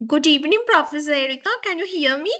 Good evening, Professor Erika. Can you hear me?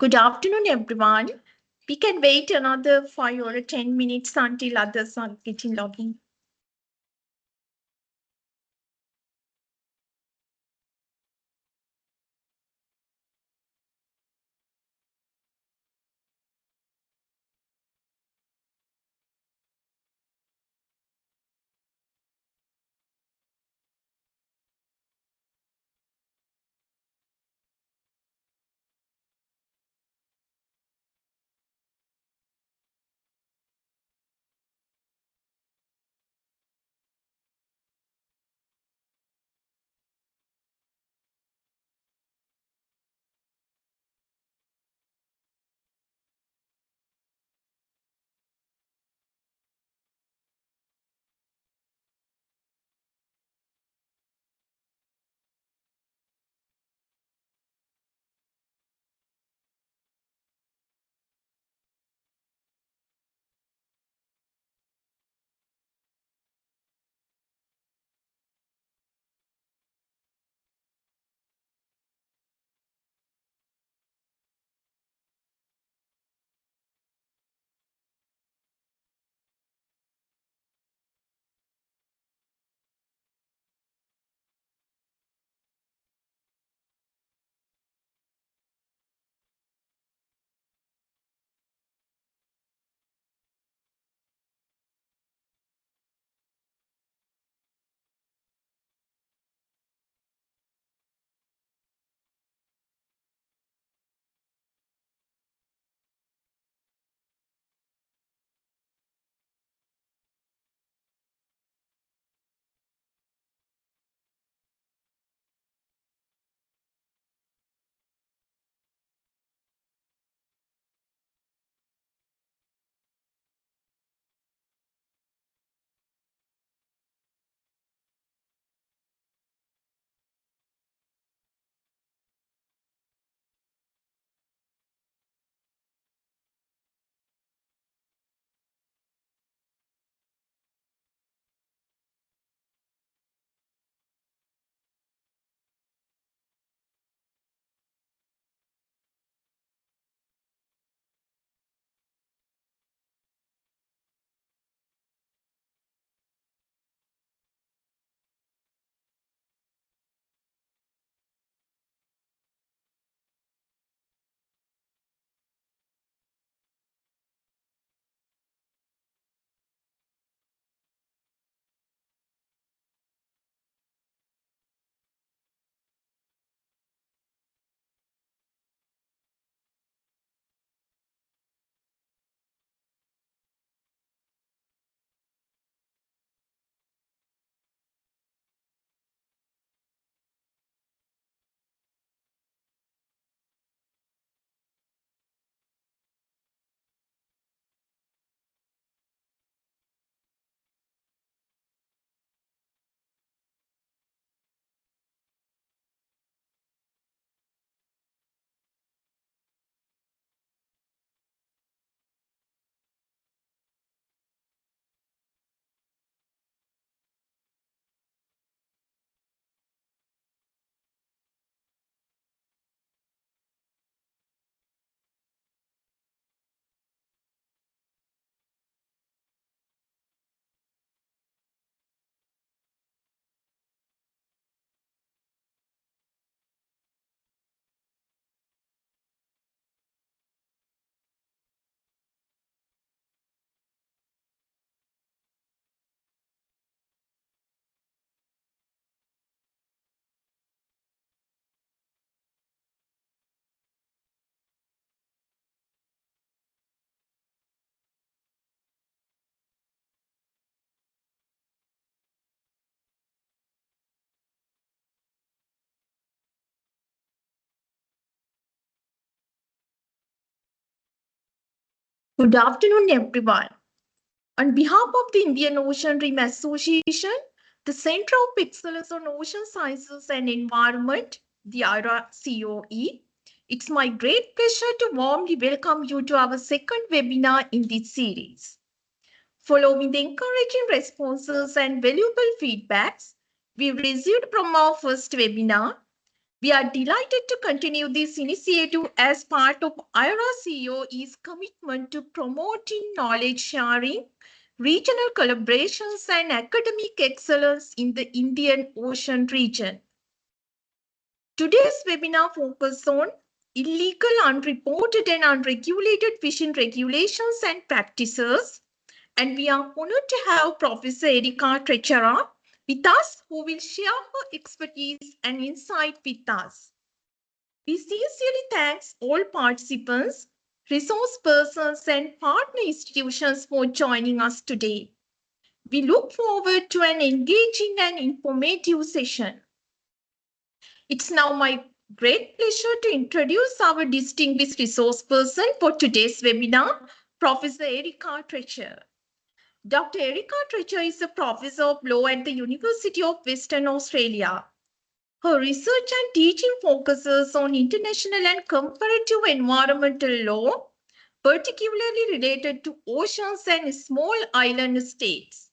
Good afternoon, everyone. We can wait another 5 or 10 minutes until others are getting logging. Good afternoon, everyone. On behalf of the Indian Ocean Rim Association, the Center of Excellence on Ocean Sciences and Environment, the IORA COE, it's my great pleasure to warmly welcome you to our second webinar in this series. Following the encouraging responses and valuable feedbacks we received from our first webinar, We are delighted to continue this initiative as part of IORA COE's commitment to promoting knowledge sharing, regional collaborations, and academic excellence in the Indian Ocean region. Today's webinar focuses on illegal, unreported, and unregulated fishing regulations and practices. And we are honored to have Professor Erika Techera with us, who will share her expertise and insight with us. We sincerely thank all participants, resource persons, and partner institutions for joining us today. We look forward to an engaging and informative session. It's now my great pleasure to introduce our distinguished resource person for today's webinar, Professor Erika Techera. Dr. Erika Techera is a professor of law at the University of Western Australia. Her research and teaching focuses on international and comparative environmental law, particularly related to oceans and small island states.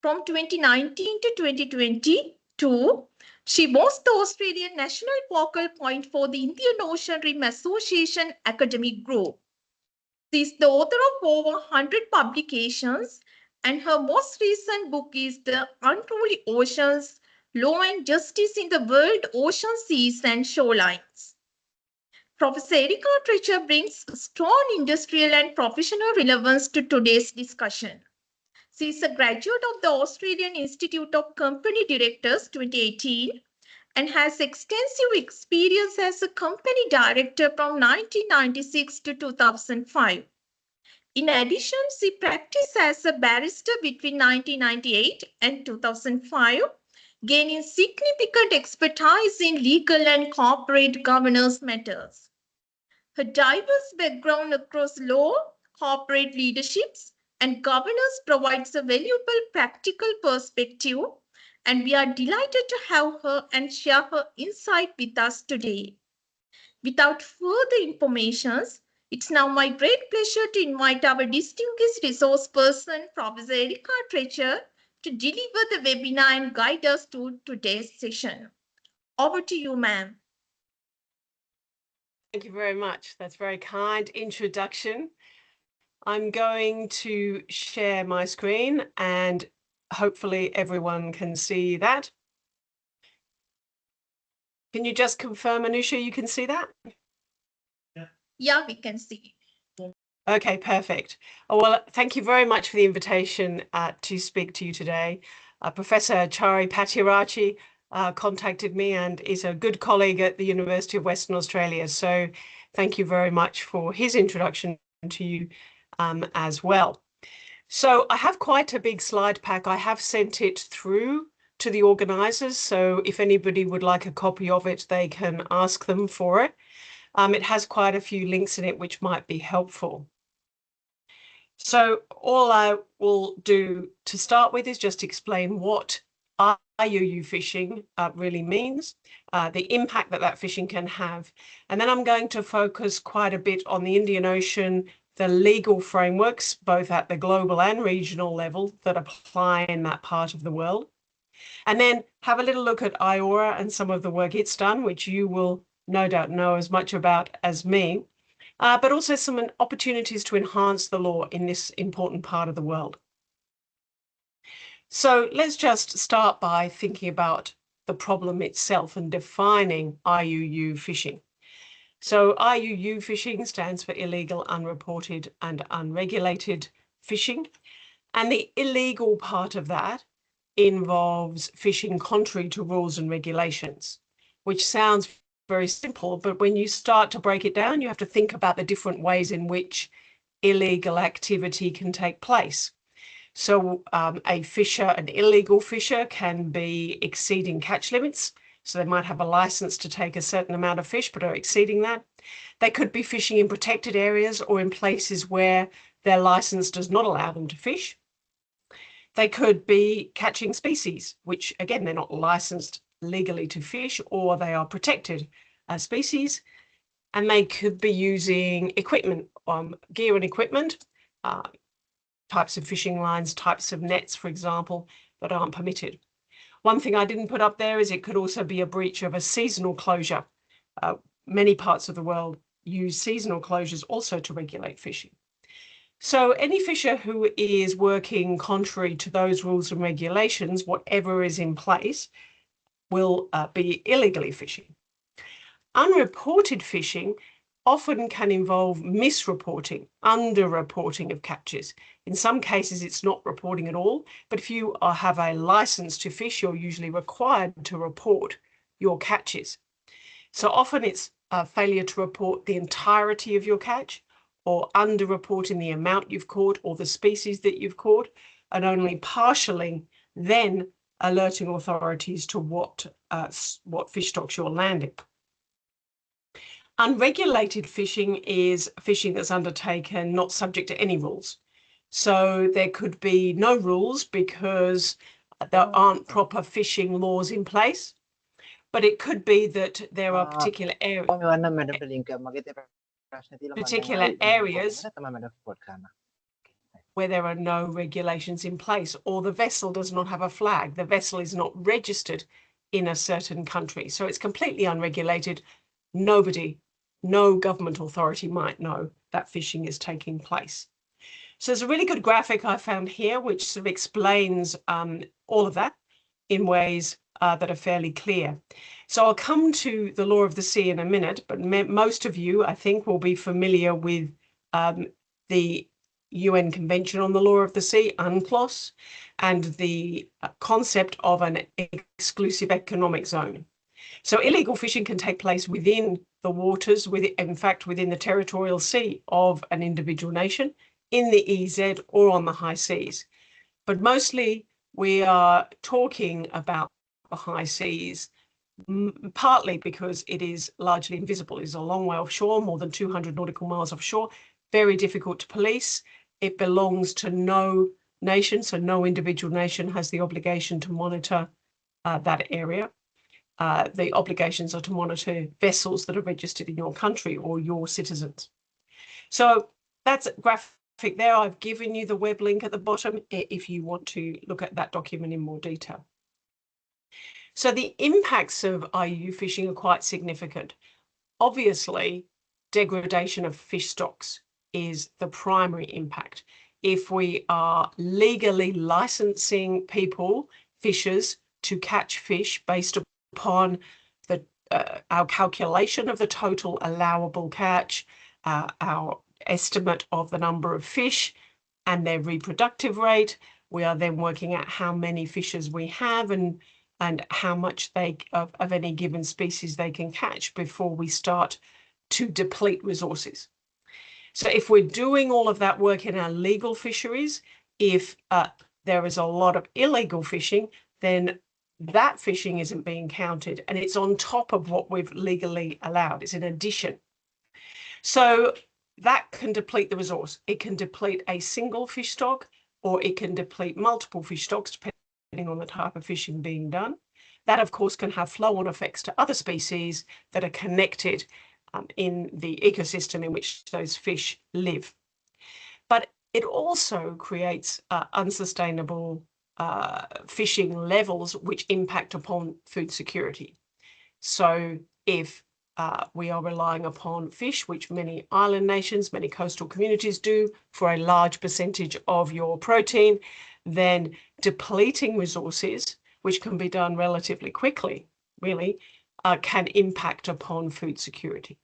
From 2019 to 2022, she was the Australian national focal point for the Indian Ocean Rim Association academic group. She is the author of over 100 publications, and her most recent book is The Unruly Oceans, Law and Justice in the World Ocean Seas and Shorelines. Professor Erika Techera brings strong industrial and professional relevance to today's discussion. She is a graduate of the Australian Institute of Company Directors 2018 and has extensive experience as a company director from 1996 to 2005. In addition, she practiced as a barrister between 1998 and 2005, gaining significant expertise in legal and corporate governance matters. Her diverse background across law, corporate leaderships, and governance provides a valuable practical perspective, and we are delighted to have her and share her insight with us today. Without further information, it's now my great pleasure to invite our distinguished resource person, Professor Erika Techera, to deliver the webinar and guide us to today's session. Over to you, ma'am. Thank you very much. That's a very kind introduction. I'm going to share my screen and hopefully everyone can see that. Can you just confirm, Anusha, you can see that? Yeah, we can see. Okay, perfect. Oh, well, thank you very much for the invitation to speak to you today. Professor Chari Patiarachi contacted me and is a good colleague at the University of Western Australia. So thank you very much for his introduction to you as well. So I have quite a big slide pack. I have sent it through to the organisers. So if anybody would like a copy of it, they can ask them for it. It has quite a few links in it which might be helpful. So all I will do to start with is just explain what IUU fishing really means, the impact that fishing can have. And then I'm going to focus quite a bit on the Indian Ocean, the legal frameworks, both at the global and regional level that apply in that part of the world. And then have a little look at IORA and some of the work it's done, which you will no doubt know as much about as me, but also some opportunities to enhance the law in this important part of the world. So let's just start by thinking about the problem itself and defining IUU fishing. So IUU fishing stands for illegal, unreported and unregulated fishing. And the illegal part of that involves fishing contrary to rules and regulations, which sounds very simple, but when you start to break it down, you have to think about the different ways in which illegal activity can take place. So an illegal fisher can be exceeding catch limits. So they might have a license to take a certain amount of fish, but are exceeding that. They could be fishing in protected areas or in places where their license does not allow them to fish. They could be catching species, which again, they're not licensed legally to fish, or they are protected species. And they could be using equipment, gear and equipment, types of fishing lines, types of nets, for example, that aren't permitted. One thing I didn't put up there is it could also be a breach of a seasonal closure. Many parts of the world use seasonal closures also to regulate fishing. So any fisher who is working contrary to those rules and regulations, whatever is in place, will be illegally fishing. Unreported fishing often can involve misreporting, underreporting of catches. In some cases, it's not reporting at all, but if you have a license to fish, you're usually required to report your catches. So often it's a failure to report the entirety of your catch, or underreporting the amount you've caught or the species that you've caught, and only partially then alerting authorities to what fish stocks you're landing. Unregulated fishing is fishing that's undertaken not subject to any rules. So there could be no rules because there aren't proper fishing laws in place, but it could be that there are particular areas where there are no regulations in place, or the vessel does not have a flag. The vessel is not registered in a certain country. So it's completely unregulated. No government authority might know that fishing is taking place. So there's a really good graphic I found here, which sort of explains all of that in ways that are fairly clear. So I'll come to the law of the sea in a minute, but most of you, I think, will be familiar with the UN Convention on the Law of the Sea, UNCLOS, and the concept of an exclusive economic zone. So illegal fishing can take place within the waters, in fact, within the territorial sea of an individual nation, in the EZ or on the high seas. But mostly we are talking about the high seas, partly because it is largely invisible. It is a long way offshore, more than 200 nautical miles offshore, very difficult to police. It belongs to no nation, so no individual nation has the obligation to monitor that area. The obligations are to monitor vessels that are registered in your country or your citizens. So that's a graphic there. I've given you the web link at the bottom if you want to look at that document in more detail. So the impacts of IUU fishing are quite significant. Obviously, degradation of fish stocks is the primary impact. If we are legally licensing people, fishers, to catch fish based upon our calculation of the total allowable catch, our estimate of the number of fish and their reproductive rate, we are then working out how many fishes we have and how much of any given species they can catch before we start to deplete resources. So if we're doing all of that work in our legal fisheries, if there is a lot of illegal fishing, then that fishing isn't being counted and it's on top of what we've legally allowed. It's in addition. So that can deplete the resource. It can deplete a single fish stock, or it can deplete multiple fish stocks, depending on the type of fishing being done. That, of course, can have flow-on effects to other species that are connected in the ecosystem in which those fish live. But it also creates unsustainable fishing levels which impact upon food security. So if we are relying upon fish, which many island nations, many coastal communities do for a large percentage of your protein, then depleting resources, which can be done relatively quickly, really, can impact upon food security.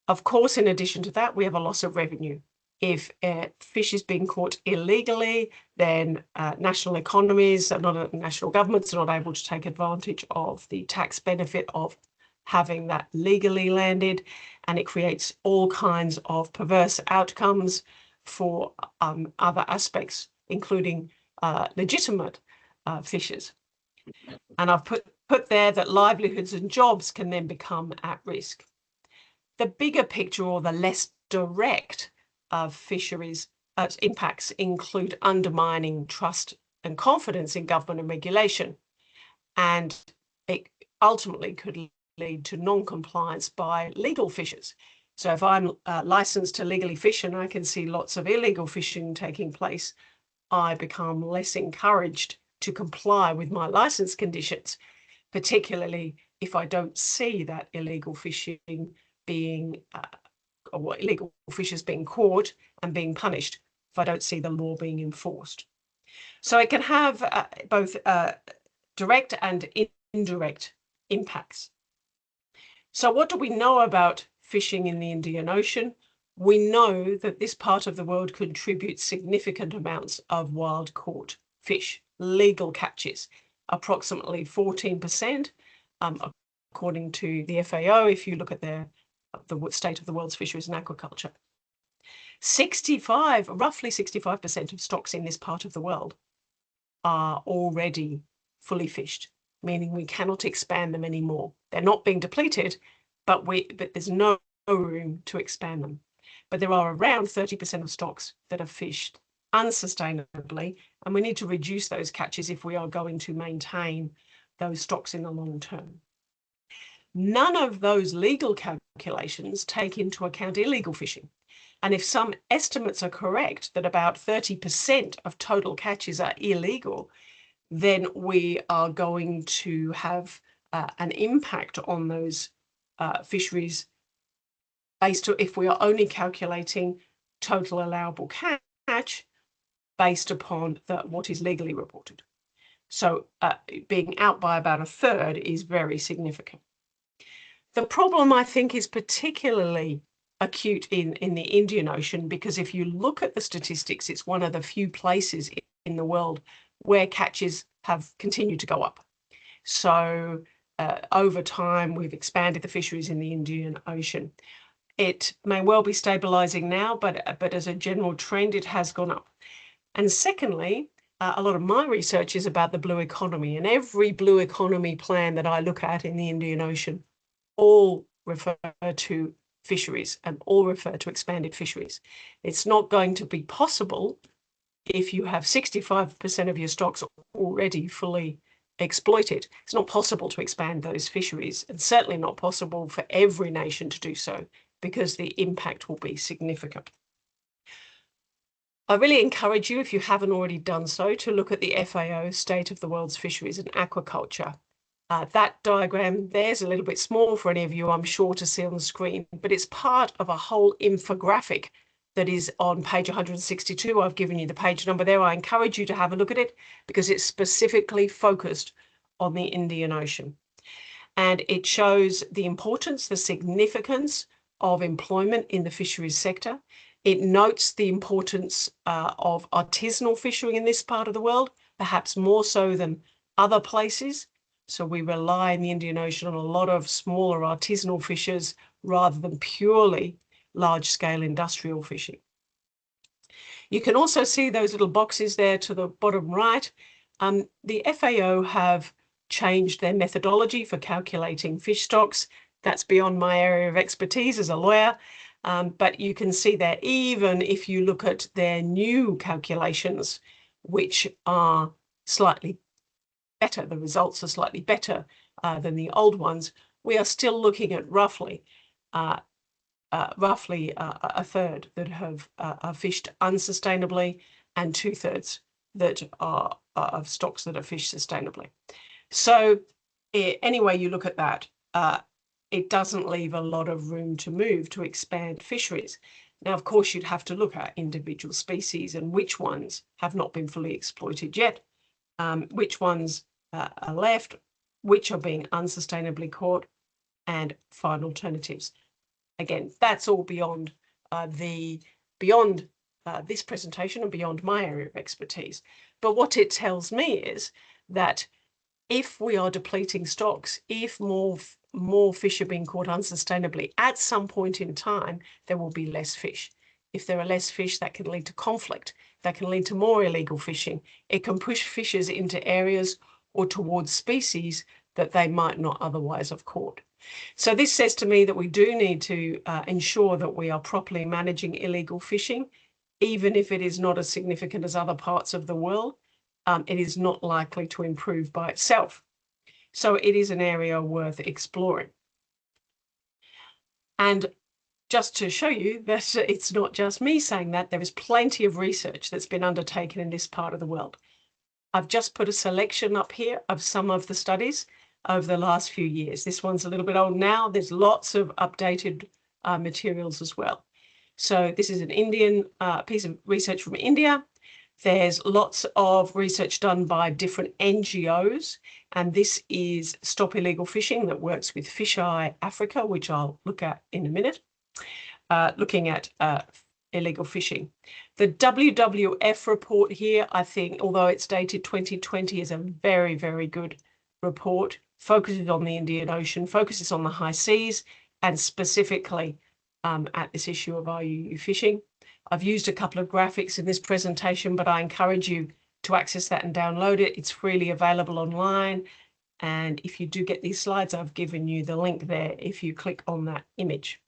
Of course, in addition to that, we have a loss of revenue. If fish is being caught illegally, then national economies, national governments are not able to take advantage of the tax benefit of having that legally landed, and it creates all kinds of perverse outcomes for other aspects, including legitimate fishers. And I've put there that livelihoods and jobs can then become at risk. The bigger picture, or the less direct fisheries impacts, include undermining trust and confidence in government and regulation, and it ultimately could lead to non-compliance by legal fishers. So if I'm licensed to legally fish and I can see lots of illegal fishing taking place, I become less encouraged to comply with my license conditions, particularly if I don't see that illegal fishing being, or illegal fishers being caught and being punished, if I don't see the law being enforced. So it can have both direct and indirect impacts. So what do we know about fishing in the Indian Ocean? We know that this part of the world contributes significant amounts of wild caught fish, legal catches, approximately 14%, according to the FAO, if you look at the state of the world's fisheries and aquaculture. Roughly 65% of stocks in this part of the world are already fully fished, meaning we cannot expand them anymore. They're not being depleted, but there's no room to expand them. But there are around 30% of stocks that are fished unsustainably, and we need to reduce those catches if we are going to maintain those stocks in the long term. None of those legal calculations take into account illegal fishing. And if some estimates are correct that about 30% of total catches are illegal, then we are going to have an impact on those fisheries based on, if we are only calculating total allowable catch based upon what is legally reported. So being out by about a third is very significant. The problem, I think, is particularly acute in the Indian Ocean, because if you look at the statistics, it's one of the few places in the world where catches have continued to go up. So over time, we've expanded the fisheries in the Indian Ocean. It may well be stabilizing now, but as a general trend, it has gone up. And secondly, a lot of my research is about the blue economy, and every blue economy plan that I look at in the Indian Ocean all refer to fisheries and all refer to expanded fisheries. It's not going to be possible if you have 65% of your stocks already fully exploited. It's not possible to expand those fisheries, and certainly not possible for every nation to do so, because the impact will be significant. I really encourage you, if you haven't already done so, to look at the FAO State of the World's Fisheries and Aquaculture. That diagram there's a little bit small for any of you, I'm sure, to see on the screen, but it's part of a whole infographic that is on page 162. I've given you the page number there. I encourage you to have a look at it because it's specifically focused on the Indian Ocean. And it shows the importance, the significance of employment in the fisheries sector. It notes the importance of artisanal fishing in this part of the world, perhaps more so than other places. So we rely in the Indian Ocean on a lot of smaller artisanal fishers rather than purely large-scale industrial fishing. You can also see those little boxes there to the bottom right. The FAO have changed their methodology for calculating fish stocks. That's beyond my area of expertise as a lawyer. But you can see that even if you look at their new calculations, which are slightly better, the results are slightly better than the old ones, we are still looking at roughly a third that are fished unsustainably, and 2/3 that are of stocks that are fished sustainably. So any way you look at that, it doesn't leave a lot of room to move to expand fisheries. Now, of course, you'd have to look at individual species and which ones have not been fully exploited yet, which ones are left, which are being unsustainably caught, and find alternatives. Again, that's all beyond this presentation and beyond my area of expertise. But what it tells me is that if we are depleting stocks, if more fish are being caught unsustainably, at some point in time, there will be less fish. If there are less fish, that can lead to conflict. That can lead to more illegal fishing. It can push fishers into areas or towards species that they might not otherwise have caught. So this says to me that we do need to ensure that we are properly managing illegal fishing, even if it is not as significant as other parts of the world. It is not likely to improve by itself. So it is an area worth exploring. And just to show you that it's not just me saying that, there is plenty of research that's been undertaken in this part of the world. I've just put a selection up here of some of the studies over the last few years. This one's a little bit old now. There's lots of updated materials as well. So this is an Indian piece of research from India. There's lots of research done by different NGOs, and this is Stop Illegal Fishing that works with Fish Eye Africa, which I'll look at in a minute, looking at illegal fishing. The WWF report here, I think, although it's dated 2020, is a very, very good report, focuses on the Indian Ocean, focuses on the high seas, and specifically at this issue of IUU fishing. I've used a couple of graphics in this presentation, but I encourage you to access that and download it. It's freely available online. And if you do get these slides, I've given you the link there if you click on that image.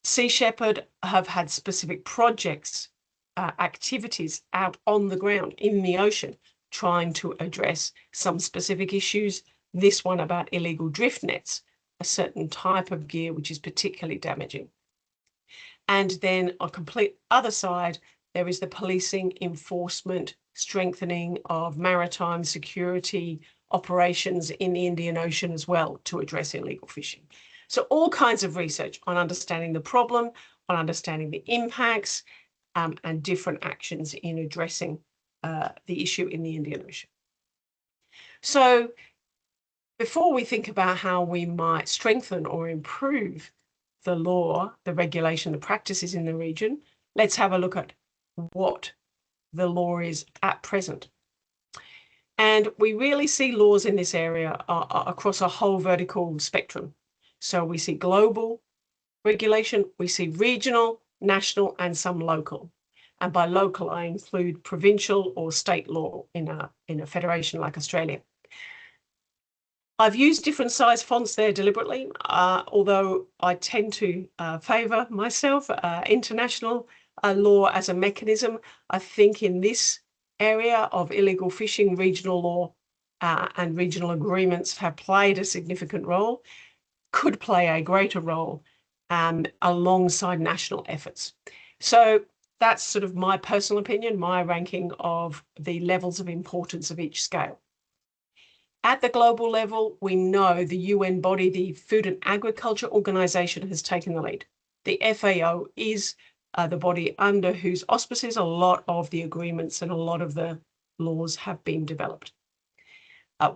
Sea Shepherd have had specific projects, activities out on the ground in the ocean, trying to address some specific issues. This one about illegal drift nets, a certain type of gear which is particularly damaging. And then on complete other side, there is the policing, enforcement, strengthening of maritime security operations in the Indian Ocean as well to address illegal fishing. So all kinds of research on understanding the problem, on understanding the impacts, and different actions in addressing the issue in the Indian Ocean. So before we think about how we might strengthen or improve the law, the regulation, the practices in the region, let's have a look at what the law is at present. And we really see laws in this area across a whole vertical spectrum. So we see global regulation, we see regional, national, and some local. And by local, I include provincial or state law in a federation like Australia. I've used different size fonts there deliberately, although I tend to favour myself international law as a mechanism. I think in this area of illegal fishing, regional law and regional agreements have played a significant role, could play a greater role alongside national efforts. So that's sort of my personal opinion, my ranking of the levels of importance of each scale. At the global level, we know the UN body, the Food and Agriculture Organization, has taken the lead. The FAO is the body under whose auspices a lot of the agreements and a lot of the laws have been developed.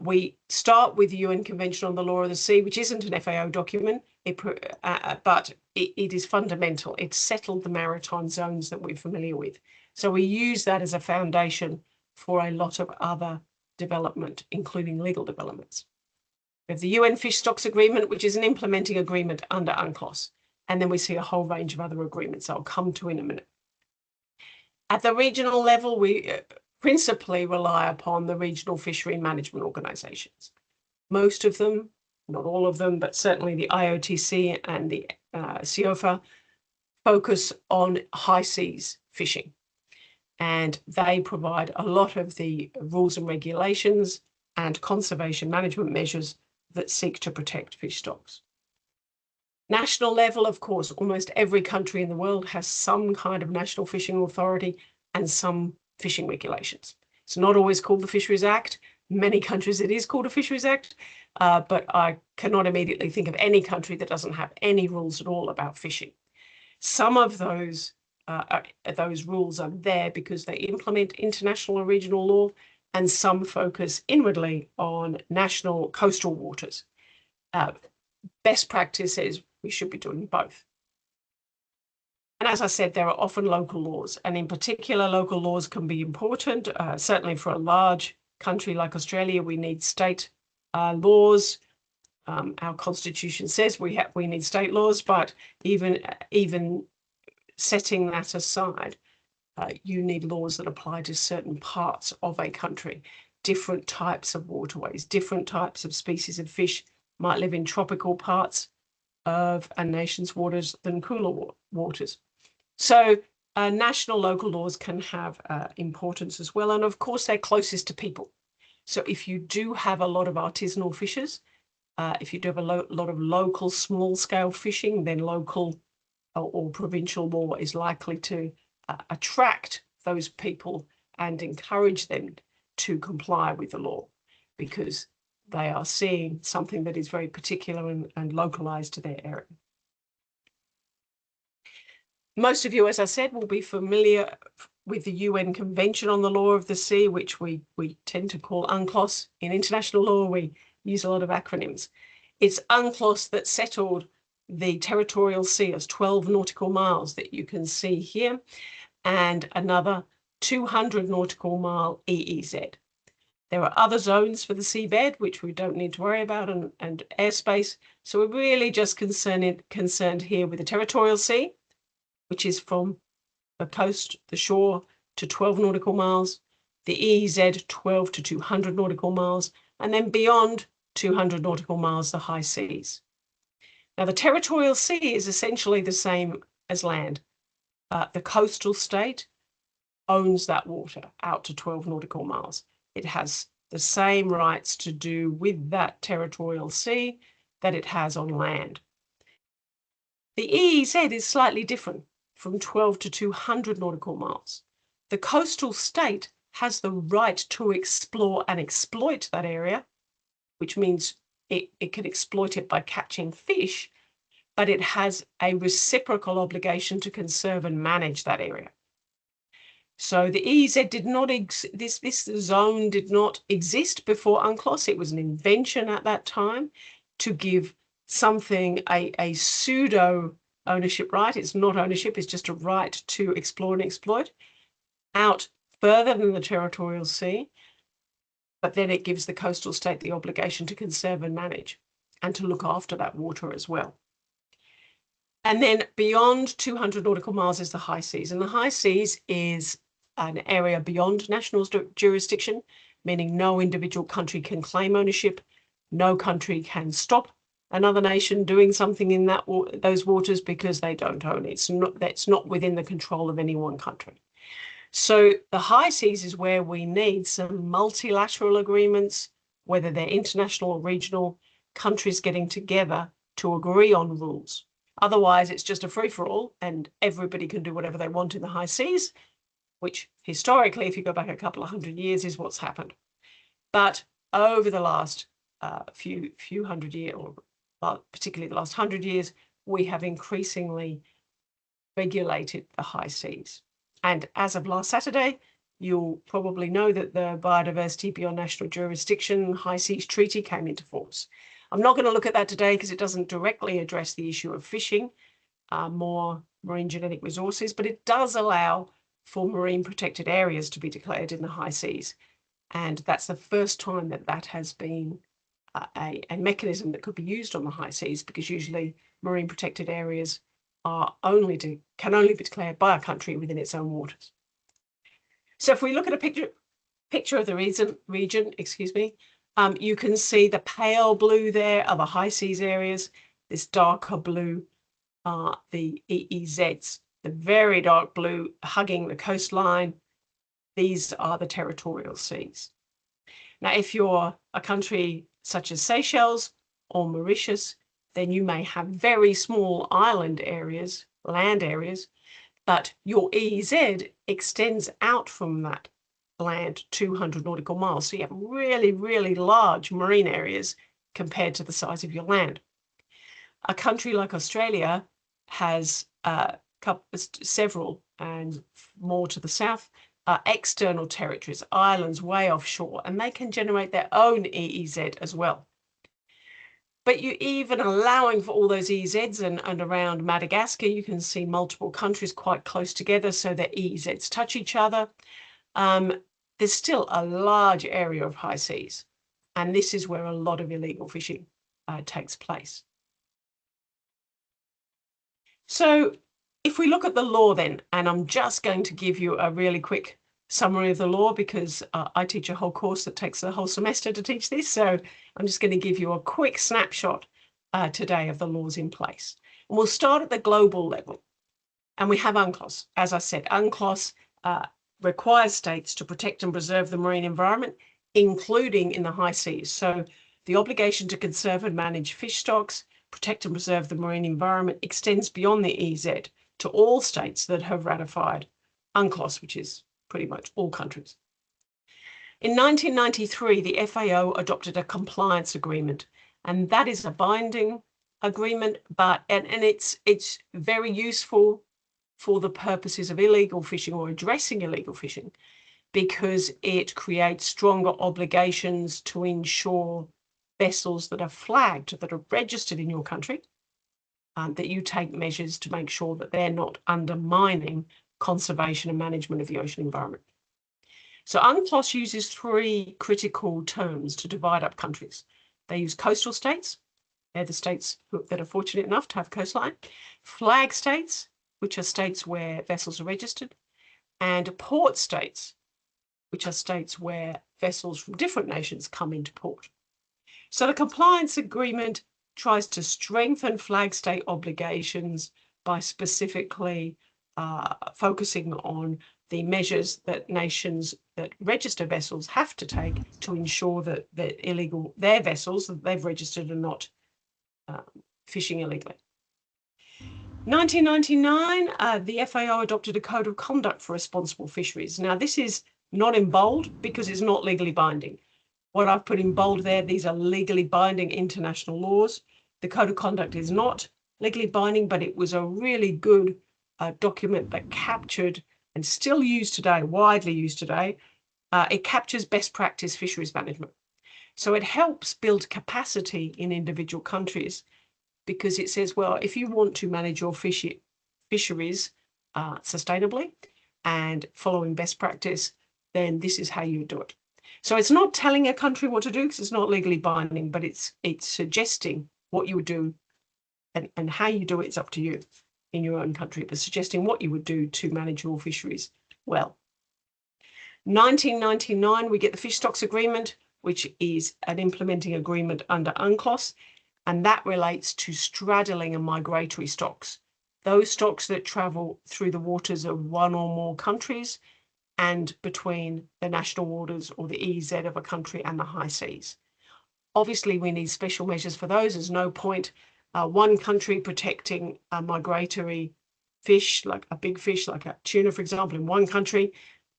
We start with the UN Convention on the Law of the Sea, which isn't an FAO document, but it is fundamental. It settled the maritime zones that we're familiar with. So we use that as a foundation for a lot of other development, including legal developments. We have the UN Fish Stocks Agreement, which is an implementing agreement under UNCLOS. And then we see a whole range of other agreements I'll come to in a minute. At the regional level, we principally rely upon the regional fishery management organizations. Most of them, not all of them, but certainly the IOTC and the CIOFA focus on high seas fishing. And they provide a lot of the rules and regulations and conservation management measures that seek to protect fish stocks. National level, of course, almost every country in the world has some kind of national fishing authority and some fishing regulations. It's not always called the Fisheries Act. Many countries it is called a Fisheries Act, but I cannot immediately think of any country that doesn't have any rules at all about fishing. Some of those rules are there because they implement international or regional law, and some focus inwardly on national coastal waters. Best practice is we should be doing both. And as I said, there are often local laws, and in particular, local laws can be important. Certainly for a large country like Australia, we need state laws. Our constitution says we need state laws, but even setting that aside, you need laws that apply to certain parts of a country. Different types of waterways, different types of species of fish might live in tropical parts of a nation's waters than cooler waters. So national local laws can have importance as well. And of course, they're closest to people. So if you do have a lot of artisanal fishers, if you do have a lot of local small scale fishing, then local or provincial law is likely to attract those people and encourage them to comply with the law, because they are seeing something that is very particular and localized to their area. Most of you, as I said, will be familiar with the UN Convention on the Law of the Sea, which we tend to call UNCLOS. In international law, we use a lot of acronyms. It's UNCLOS that settled the territorial sea as 12 nautical miles that you can see here, and another 200 nautical mile EEZ. There are other zones for the seabed, which we don't need to worry about, and airspace. So we're really just concerned here with the territorial sea, which is from the coast, the shore, to 12 nautical miles, the EEZ 12 to 200 nautical miles, and then beyond 200 nautical miles, the high seas. Now, the territorial sea is essentially the same as land. The coastal state owns that water out to 12 nautical miles. It has the same rights to do with that territorial sea that it has on land. The EEZ is slightly different from 12 to 200 nautical miles. The coastal state has the right to explore and exploit that area, which means it can exploit it by catching fish, but it has a reciprocal obligation to conserve and manage that area. So the EEZ did not, this zone did not exist before UNCLOS. It was an invention at that time to give something a pseudo ownership right. It's not ownership, it's just a right to explore and exploit out further than the territorial sea. But then it gives the coastal state the obligation to conserve and manage and to look after that water as well. And then beyond 200 nautical miles is the high seas. And the high seas is an area beyond national jurisdiction, meaning no individual country can claim ownership. No country can stop another nation doing something in those waters because they don't own it. That's not within the control of any one country. So the high seas is where we need some multilateral agreements, whether they're international or regional, countries getting together to agree on rules. Otherwise, it's just a free-for-all and everybody can do whatever they want in the high seas, which historically, if you go back a couple of hundred years, is what's happened. But over the last few hundred years, or particularly the last 100 years, we have increasingly regulated the high seas. And as of last Saturday, you'll probably know that the Biodiversity Beyond National Jurisdiction High Seas Treaty came into force. I'm not going to look at that today because it doesn't directly address the issue of fishing, more marine genetic resources, but it does allow for marine protected areas to be declared in the high seas. And that's the first time that that has been a mechanism that could be used on the high seas, because usually marine protected areas can only be declared by a country within its own waters. So if we look at a picture of the region, you can see the pale blue there are the high seas areas. This darker blue are the EEZs. The very dark blue hugging the coastline, these are the territorial seas. Now, if you're a country such as Seychelles or Mauritius, then you may have very small island areas, land areas, but your EEZ extends out from that land 200 nautical miles. So you have really, really large marine areas compared to the size of your land. A country like Australia has several, and more to the south, external territories, islands way offshore, and they can generate their own EEZ as well. But you even allowing for all those EEZs, and around Madagascar, you can see multiple countries quite close together, so their EEZs touch each other. There's still a large area of high seas, and this is where a lot of illegal fishing takes place. So if we look at the law then, and I'm just going to give you a really quick summary of the law because I teach a whole course that takes a whole semester to teach this. So I'm just going to give you a quick snapshot today of the laws in place. And we'll start at the global level. And we have UNCLOS. As I said, UNCLOS requires states to protect and preserve the marine environment, including in the high seas. So the obligation to conserve and manage fish stocks, protect and preserve the marine environment extends beyond the EEZ to all states that have ratified UNCLOS, which is pretty much all countries. In 1993, the FAO adopted a compliance agreement, and that is a binding agreement, but it's very useful for the purposes of illegal fishing or addressing illegal fishing, because it creates stronger obligations to ensure vessels that are flagged, that are registered in your country, that you take measures to make sure that they're not undermining conservation and management of the ocean environment. So UNCLOS uses three critical terms to divide up countries. They use coastal states. They're the states that are fortunate enough to have coastline. Flag states, which are states where vessels are registered. And port states, which are states where vessels from different nations come into port. So the compliance agreement tries to strengthen flag state obligations by specifically focusing on the measures that nations that register vessels have to take to ensure that their vessels that they've registered are not fishing illegally. 1999, the FAO adopted a code of conduct for responsible fisheries. Now, this is not in bold because it's not legally binding. What I've put in bold there, these are legally binding international laws. The code of conduct is not legally binding, but it was a really good document that captured and still used today, widely used today. It captures best practice fisheries management. So it helps build capacity in individual countries, because it says, well, if you want to manage your fisheries sustainably and following best practice, then this is how you do it. So it's not telling a country what to do because it's not legally binding, but it's suggesting what you would do, and how you do it's up to you in your own country, but suggesting what you would do to manage your fisheries well. 1999, we get the Fish Stocks Agreement, which is an implementing agreement under UNCLOS, and that relates to straddling and migratory stocks, those stocks that travel through the waters of one or more countries and between the national waters or the EEZ of a country and the high seas. Obviously, we need special measures for those. There's no point one country protecting a migratory fish, like a big fish, like a tuna, for example, in one country.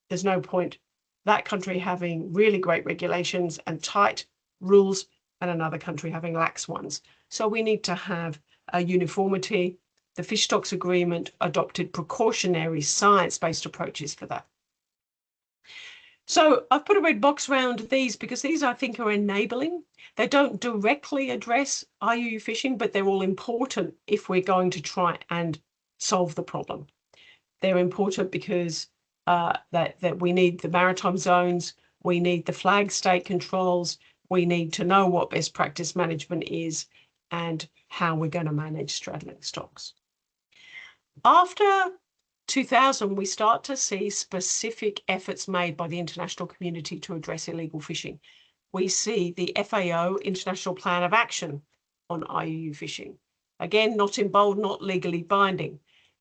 There's no point that country having really great regulations and tight rules and another country having lax ones. So we need to have a uniformity. The Fish Stocks Agreement adopted precautionary science-based approaches for that. So I've put a red box around these because these, I think, are enabling. They don't directly address IUU fishing, but they're all important if we're going to try and solve the problem. They're important because that we need the maritime zones, we need the flag state controls, we need to know what best practice management is and how we're going to manage straddling stocks. After 2000, we start to see specific efforts made by the international community to address illegal fishing. We see the FAO International Plan of Action on IUU fishing. Again, not in bold, not legally binding,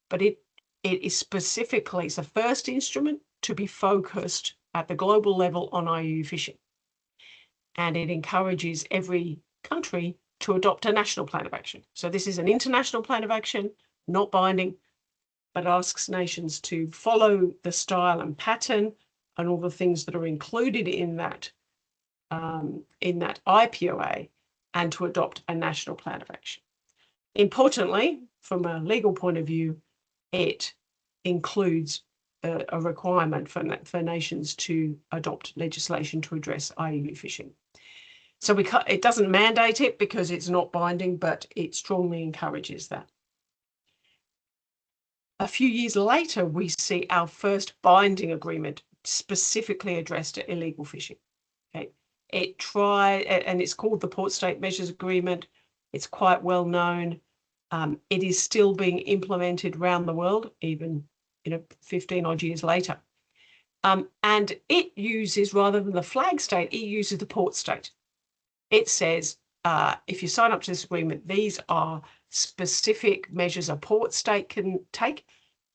but it is specifically, it's the first instrument to be focused at the global level on IUU fishing. And it encourages every country to adopt a national plan of action. So this is an international plan of action, not binding, but asks nations to follow the style and pattern and all the things that are included in that IPOA, and to adopt a national plan of action. Importantly, from a legal point of view, it includes a requirement for nations to adopt legislation to address IUU fishing. So it doesn't mandate it because it's not binding, but it strongly encourages that. A few years later, we see our first binding agreement specifically addressed at illegal fishing. Okay, and it's called the Port State Measures Agreement. It's quite well known. It is still being implemented around the world, even 15 odd years later. And it uses, rather than the flag state, it uses the port state. It says, if you sign up to this agreement, these are specific measures a port state can take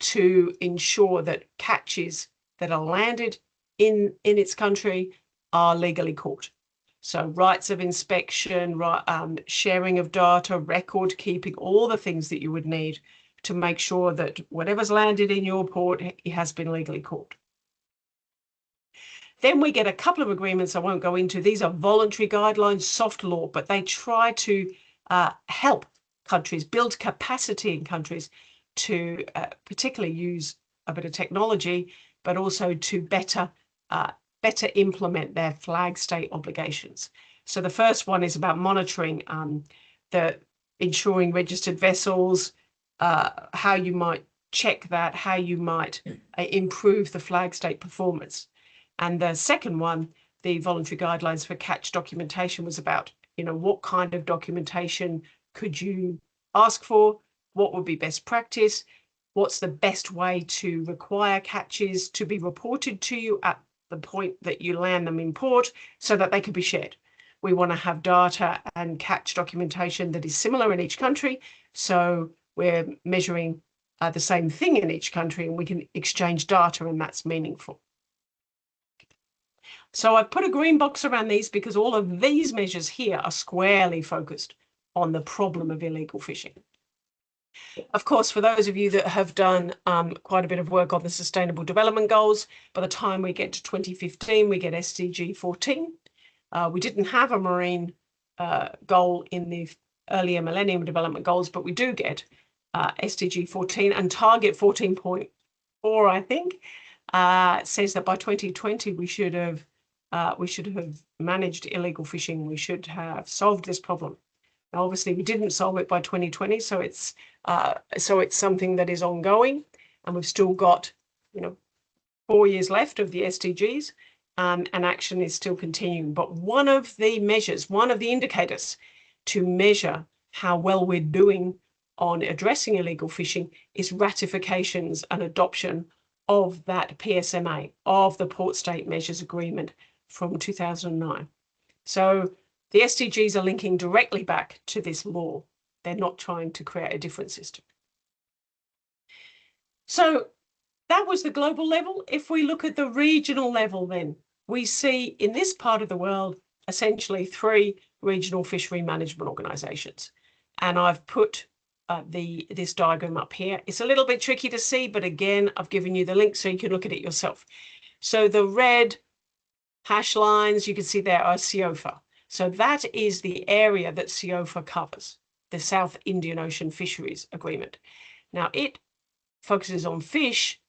to ensure that catches that are landed in its country are legally caught. So rights of inspection, sharing of data, record keeping, all the things that you would need to make sure that whatever's landed in your port has been legally caught. Then we get a couple of agreements I won't go into. These are voluntary guidelines, soft law, but they try to help countries build capacity in countries to particularly use a bit of technology, but also to better implement their flag state obligations. So the first one is about monitoring the ensuring registered vessels, how you might check that, how you might improve the flag state performance. And the second one, the voluntary guidelines for catch documentation, was about, what kind of documentation could you ask for? What would be best practice? What's the best way to require catches to be reported to you at the point that you land them in port so that they can be shared? We want to have data and catch documentation that is similar in each country. So we're measuring the same thing in each country and we can exchange data, and that's meaningful. So I've put a green box around these because all of these measures here are squarely focused on the problem of illegal fishing. Of course, for those of you that have done quite a bit of work on the Sustainable Development Goals, by the time we get to 2015, we get SDG 14. We didn't have a marine goal in the earlier Millennium Development Goals, but we do get SDG 14, and target 14.4, I think, says that by 2020 we should have managed illegal fishing. We should have solved this problem. Now, obviously, we didn't solve it by 2020, so it's something that is ongoing, and we've still got 4 years left of the SDGs, and action is still continuing. But one of the measures, one of the indicators to measure how well we're doing on addressing illegal fishing is ratifications and adoption of that PSMA, of the Port State Measures Agreement from 2009. So the SDGs are linking directly back to this law. They're not trying to create a different system. So that was the global level. If we look at the regional level, then we see in this part of the world essentially 3 regional fishery management organisations. And I've put this diagram up here. It's a little bit tricky to see, but again, I've given you the link so you can look at it yourself. So the red hash lines you can see there are CIOFA. So that is the area that CIOFA covers, the South Indian Ocean Fisheries Agreement. Now, it focuses on fish,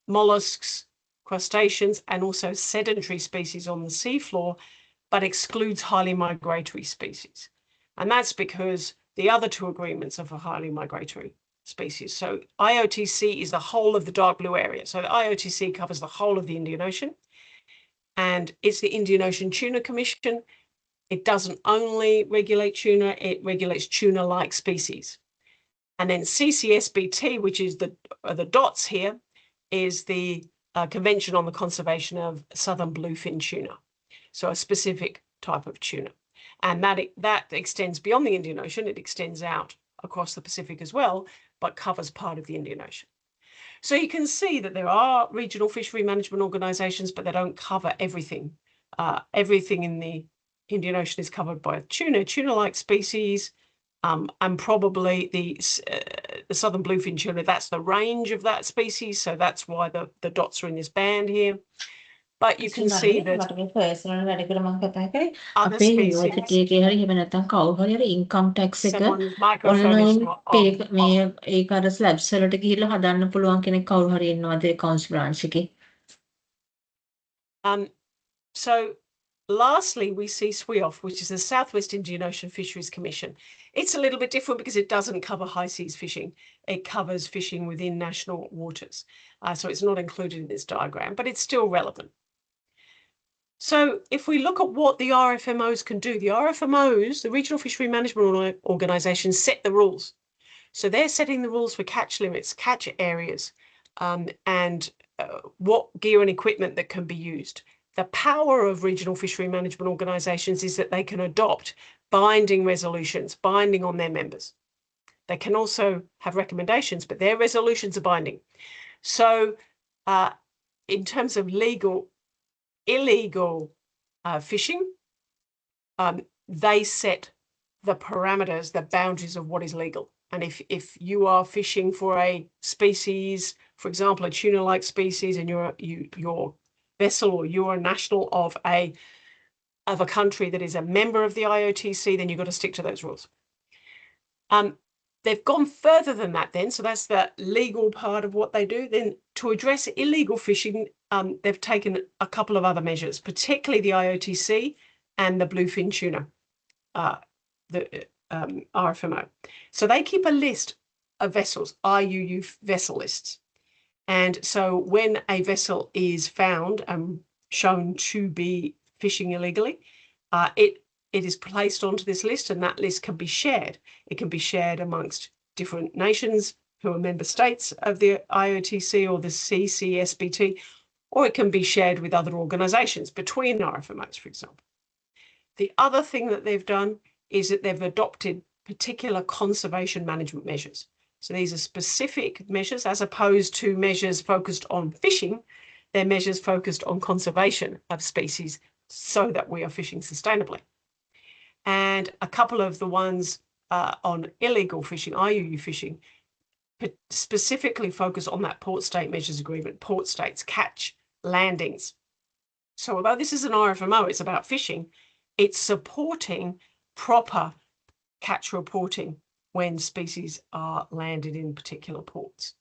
mollusks, crustaceans, and also sedentary species on the seafloor, but excludes highly migratory species. And that's because the other 2 agreements are for highly migratory species. So IOTC is the whole of the dark blue area. So the IOTC covers the whole of the Indian Ocean, and it's the Indian Ocean Tuna Commission. It doesn't only regulate tuna, it regulates tuna-like species. And then CCSBT, which is the dots here, is the Convention on the Conservation of Southern Bluefin Tuna. So a specific type of tuna. And that extends beyond the Indian Ocean. It extends out across the Pacific as well, but covers part of the Indian Ocean. So you can see that there are regional fishery management organisations, but they don't cover everything. Everything in the Indian Ocean is covered by tuna-like species, and probably the southern bluefin tuna, that's the range of that species. So that's why the dots are in this band here. But you can see that other species, income tax someone's microphone is not on. ඒක අර slabs වලට ගිහිල්ලා හදන්න පුළුවන් කෙනෙක් කවුරු හරි ඉන්නවද accounts branch එකේ? So lastly, we see SWIOF, which is the Southwest Indian Ocean Fisheries Commission. It's a little bit different because it doesn't cover high seas fishing. It covers fishing within national waters. So it's not included in this diagram, but it's still relevant. So if we look at what the RFMOs can do, the RFMOs, the Regional Fishery Management Organisations, set the rules. So they're setting the rules for catch limits, catch areas, and what gear and equipment that can be used. The power of regional fishery management organisations is that they can adopt binding resolutions, binding on their members. They can also have recommendations, but their resolutions are binding. So in terms of illegal fishing, they set the parameters, the boundaries of what is legal. And if you are fishing for a species, for example, a tuna-like species, and your vessel or you're a national of a country that is a member of the IOTC, then you've got to stick to those rules. They've gone further than that then, so that's the legal part of what they do. Then to address illegal fishing, they've taken a couple of other measures, particularly the IOTC and the bluefin tuna, the RFMO. So they keep a list of vessels, IUU vessel lists. And so when a vessel is found and shown to be fishing illegally, it is placed onto this list, and that list can be shared. It can be shared amongst different nations who are member states of the IOTC or the CCSBT, or it can be shared with other organizations between RFMOs, for example. The other thing that they've done is that they've adopted particular conservation management measures. So these are specific measures as opposed to measures focused on fishing. They're measures focused on conservation of species so that we are fishing sustainably. And a couple of the ones on illegal fishing, IUU fishing, specifically focus on that port state measures agreement, port states, catch, landings. So although this is an RFMO, it's about fishing, it's supporting proper catch reporting when species are landed in particular ports.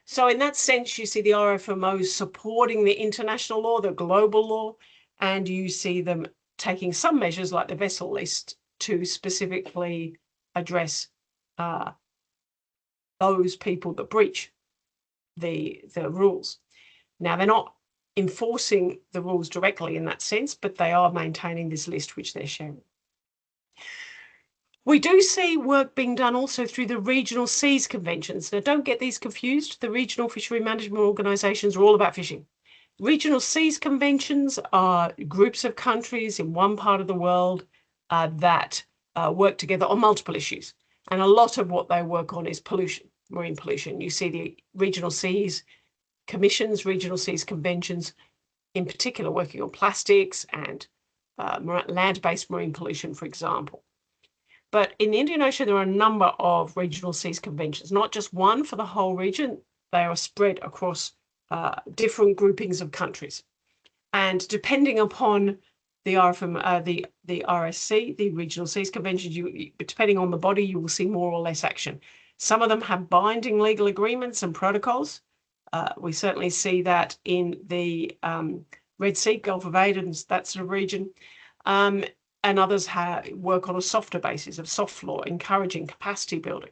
So in that sense, you see the RFMOs supporting the international law, the global law, and you see them taking some measures like the vessel list to specifically address those people that breach the rules. Now, they're not enforcing the rules directly in that sense, but they are maintaining this list which they're sharing. We do see work being done also through the regional seas conventions. Now, don't get these confused. The regional fishery management organizations are all about fishing. Regional seas conventions are groups of countries in one part of the world that work together on multiple issues. And a lot of what they work on is pollution, marine pollution. You see the regional seas commissions, regional seas conventions, in particular working on plastics and land-based marine pollution, for example. But in the Indian Ocean, there are a number of regional seas conventions, not just one for the whole region. They are spread across different groupings of countries. And depending upon the the RSC, the Regional Seas Conventions, depending on the body, you will see more or less action. Some of them have binding legal agreements and protocols. We certainly see that in the Red Sea, Gulf of Aden, that sort of region. And others work on a softer basis of soft law, encouraging capacity building.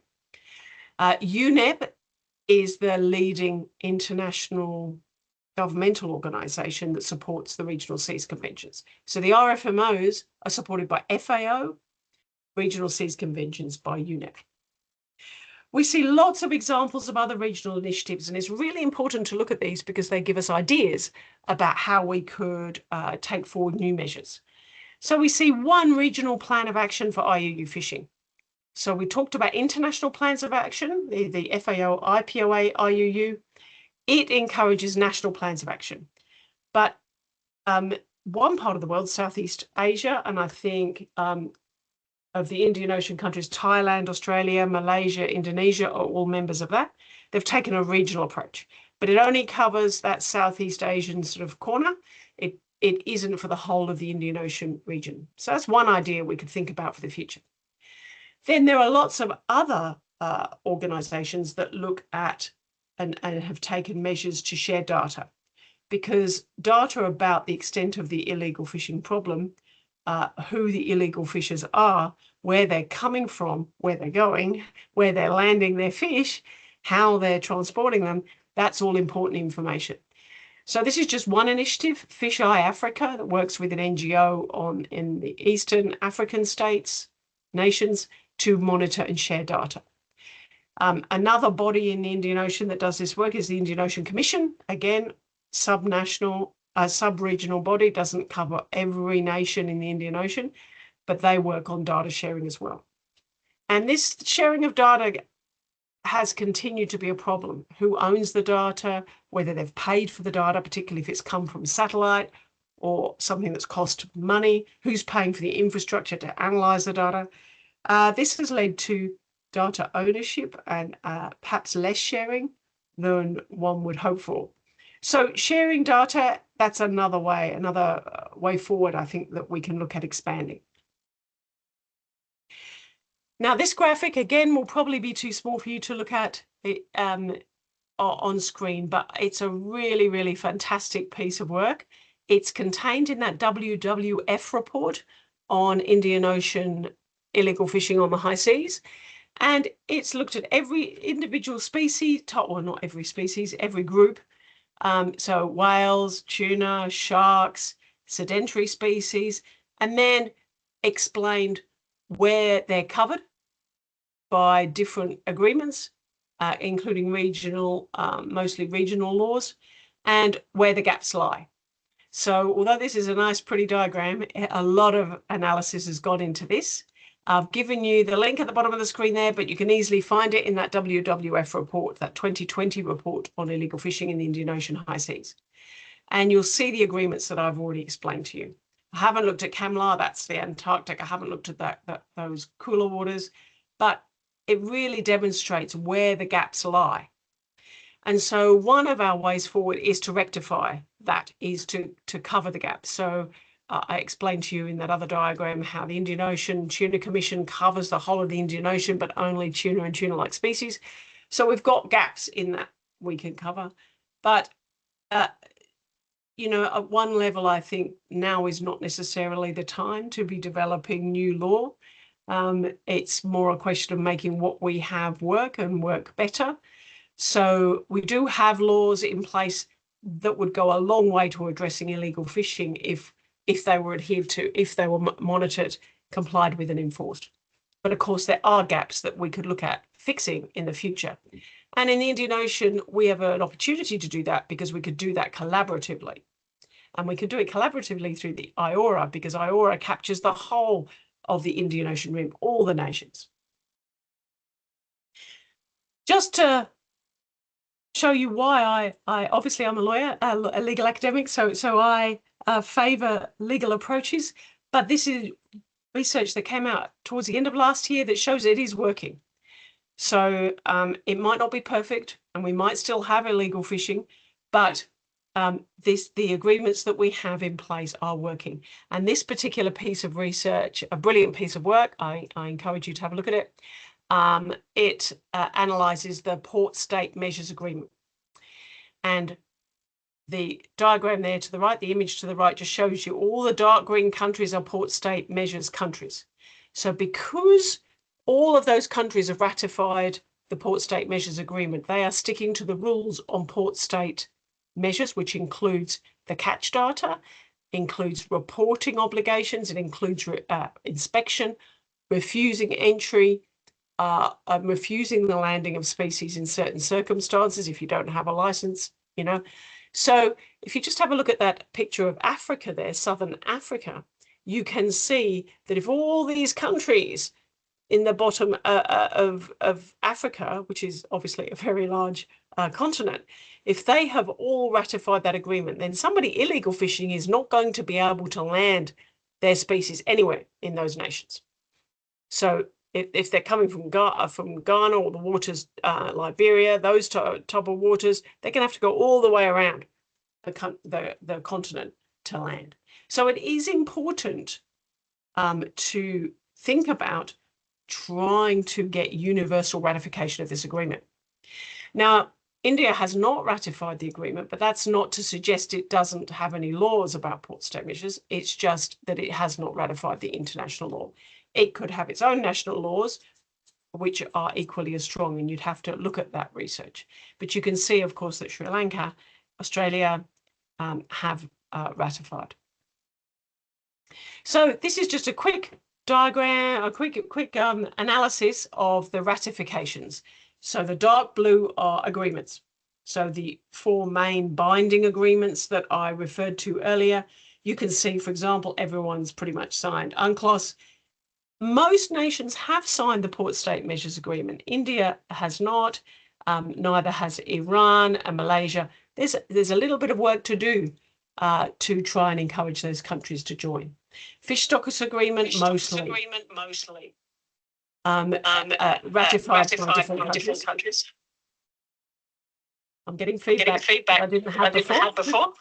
UNEP is the leading international governmental organisation that supports the Regional Seas Conventions. So the RFMOs are supported by FAO, Regional Seas Conventions by UNEP. We see lots of examples of other regional initiatives, and it's really important to look at these because they give us ideas about how we could take forward new measures. So we see one regional plan of action for IUU fishing. So we talked about international plans of action, the FAO, IPOA, IUU. It encourages national plans of action. But one part of the world, Southeast Asia, and I think of the Indian Ocean countries, Thailand, Australia, Malaysia, Indonesia are all members of that. They've taken a regional approach, but it only covers that Southeast Asian sort of corner. It isn't for the whole of the Indian Ocean region. So that's one idea we could think about for the future. Then there are lots of other organizations that look at and have taken measures to share data, because data about the extent of the illegal fishing problem, who the illegal fishers are, where they're coming from, where they're going, where they're landing their fish, how they're transporting them, that's all important information. So this is just one initiative, Fish Eye Africa, that works with an NGO in the Eastern African states, nations, to monitor and share data. Another body in the Indian Ocean that does this work is the Indian Ocean Commission. Again, sub-regional body, doesn't cover every nation in the Indian Ocean, but they work on data sharing as well. And this sharing of data has continued to be a problem. Who owns the data, whether they've paid for the data, particularly if it's come from satellite or something that's cost money, who's paying for the infrastructure to analyze the data. This has led to data ownership and perhaps less sharing than one would hope for. So sharing data, that's another way forward, I think, that we can look at expanding. Now, this graphic, again, will probably be too small for you to look at it, on screen, but it's a really, really fantastic piece of work. It's contained in that WWF report on Indian Ocean illegal fishing on the high seas. And it's looked at every individual species, well, not every species, every group. So whales, tuna, sharks, sedentary species, and then explained where they're covered by different agreements, including regional, mostly regional laws, and where the gaps lie. So although this is a nice, pretty diagram, a lot of analysis has gone into this. I've given you the link at the bottom of the screen there, but you can easily find it in that WWF report, that 2020 report on illegal fishing in the Indian Ocean high seas. And you'll see the agreements that I've already explained to you. I haven't looked at CAMLA, that's the Antarctic. I haven't looked at those cooler waters, but it really demonstrates where the gaps lie. And so one of our ways forward is to rectify that, is to cover the gaps. So I explained to you in that other diagram how the Indian Ocean Tuna Commission covers the whole of the Indian Ocean, but only tuna and tuna-like species. So we've got gaps in that we can cover. But, you know, at one level, I think now is not necessarily the time to be developing new law. It's more a question of making what we have work and work better. So we do have laws in place that would go a long way to addressing illegal fishing if they were adhered to, if they were monitored, complied with and enforced. But of course, there are gaps that we could look at fixing in the future. And in the Indian Ocean, we have an opportunity to do that because we could do that collaboratively. And we could do it collaboratively through the IORA, because IORA captures the whole of the Indian Ocean rim, all the nations. Just to show you why I obviously I'm a lawyer, a legal academic, so I favour legal approaches, but this is research that came out towards the end of last year that shows it is working. So it might not be perfect and we might still have illegal fishing, but the agreements that we have in place are working. And this particular piece of research, a brilliant piece of work, I encourage you to have a look at it. It analyses the Port State Measures Agreement. And the diagram there to the right, the image to the right, just shows you all the dark green countries are Port State Measures countries. So because all of those countries have ratified the Port State Measures Agreement, they are sticking to the rules on Port State measures, which includes the catch data, includes reporting obligations, it includes inspection, refusing entry, refusing the landing of species in certain circumstances if you don't have a license, you know. So if you just have a look at that picture of Africa there, Southern Africa, you can see that if all these countries in the bottom of Africa, which is obviously a very large continent, if they have all ratified that agreement, then somebody illegal fishing is not going to be able to land their species anywhere in those nations. So if they're coming from Ghana or the waters, Liberia, those type of waters, they're going to have to go all the way around the continent to land. So it is important to think about trying to get universal ratification of this agreement. Now, India has not ratified the agreement, but that's not to suggest it doesn't have any laws about port state measures. It's just that it has not ratified the international law. It could have its own national laws, which are equally as strong, and you'd have to look at that research. But you can see, of course, that Sri Lanka, Australia have ratified. So this is just a quick diagram, a quick analysis of the ratifications. So the dark blue are agreements. So the 4 main binding agreements that I referred to earlier, you can see, for example, everyone's pretty much signed UNCLOS. Most nations have signed the Port State Measures Agreement. India has not, neither has Iran and Malaysia. There's a little bit of work to do to try and encourage those countries to join. Fish Stocks Agreement mostly. Ratified by different countries. I'm getting feedback that I didn't have before.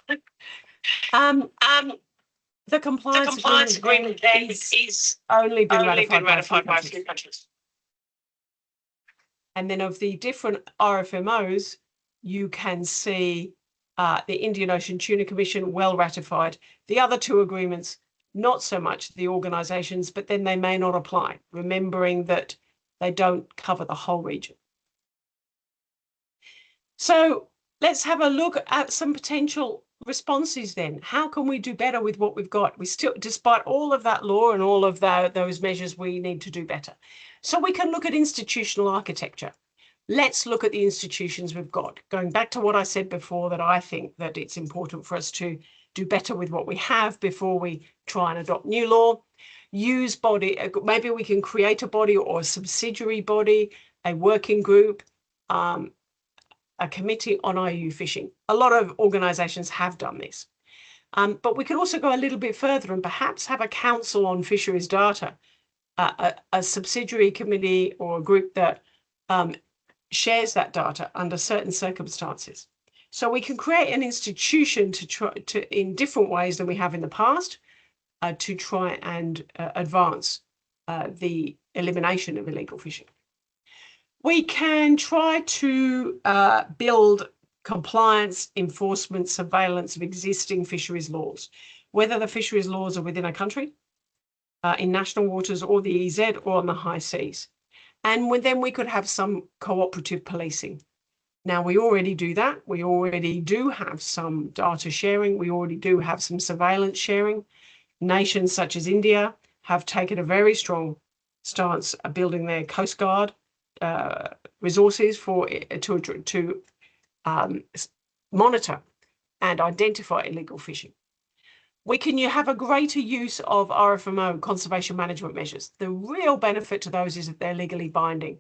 The compliance agreement then is only been ratified by a few countries. And then of the different RFMOs, you can see the Indian Ocean Tuna Commission, well ratified. The other two agreements, not so much the organisations, but then they may not apply, remembering that they don't cover the whole region. So let's have a look at some potential responses then. How can we do better with what we've got? We still, despite all of that law and all of those measures, we need to do better. So we can look at institutional architecture. Let's look at the institutions we've got. Going back to what I said before, that I think that it's important for us to do better with what we have before we try and adopt new law. Use body, maybe we can create a body or a subsidiary body, a working group, a committee on IUU fishing. A lot of organisations have done this. But we could also go a little bit further and perhaps have a council on fisheries data, a subsidiary committee or a group that shares that data under certain circumstances. So we can create an institution to try to, in different ways than we have in the past, to try and advance the elimination of illegal fishing. We can try to build compliance, enforcement, surveillance of existing fisheries laws, whether the fisheries laws are within a country, in national waters or the EZ or on the high seas. And then we could have some cooperative policing. Now, we already do that. We already do have some data sharing. We already do have some surveillance sharing. Nations such as India have taken a very strong stance of building their Coast Guard resources to monitor and identify illegal fishing. We can have a greater use of RFMO, conservation management measures. The real benefit to those is that they're legally binding,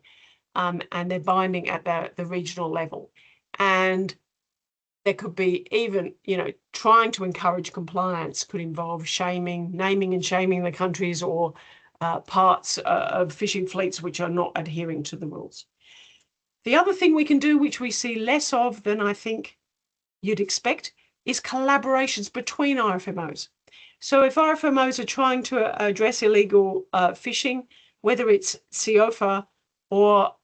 and they're binding at the regional level. And there could be even, trying to encourage compliance could involve shaming, naming and shaming the countries or parts of fishing fleets which are not adhering to the rules. The other thing we can do, which we see less of than I think you'd expect, is collaborations between RFMOs. So if RFMOs are trying to address illegal fishing, whether it's COFA or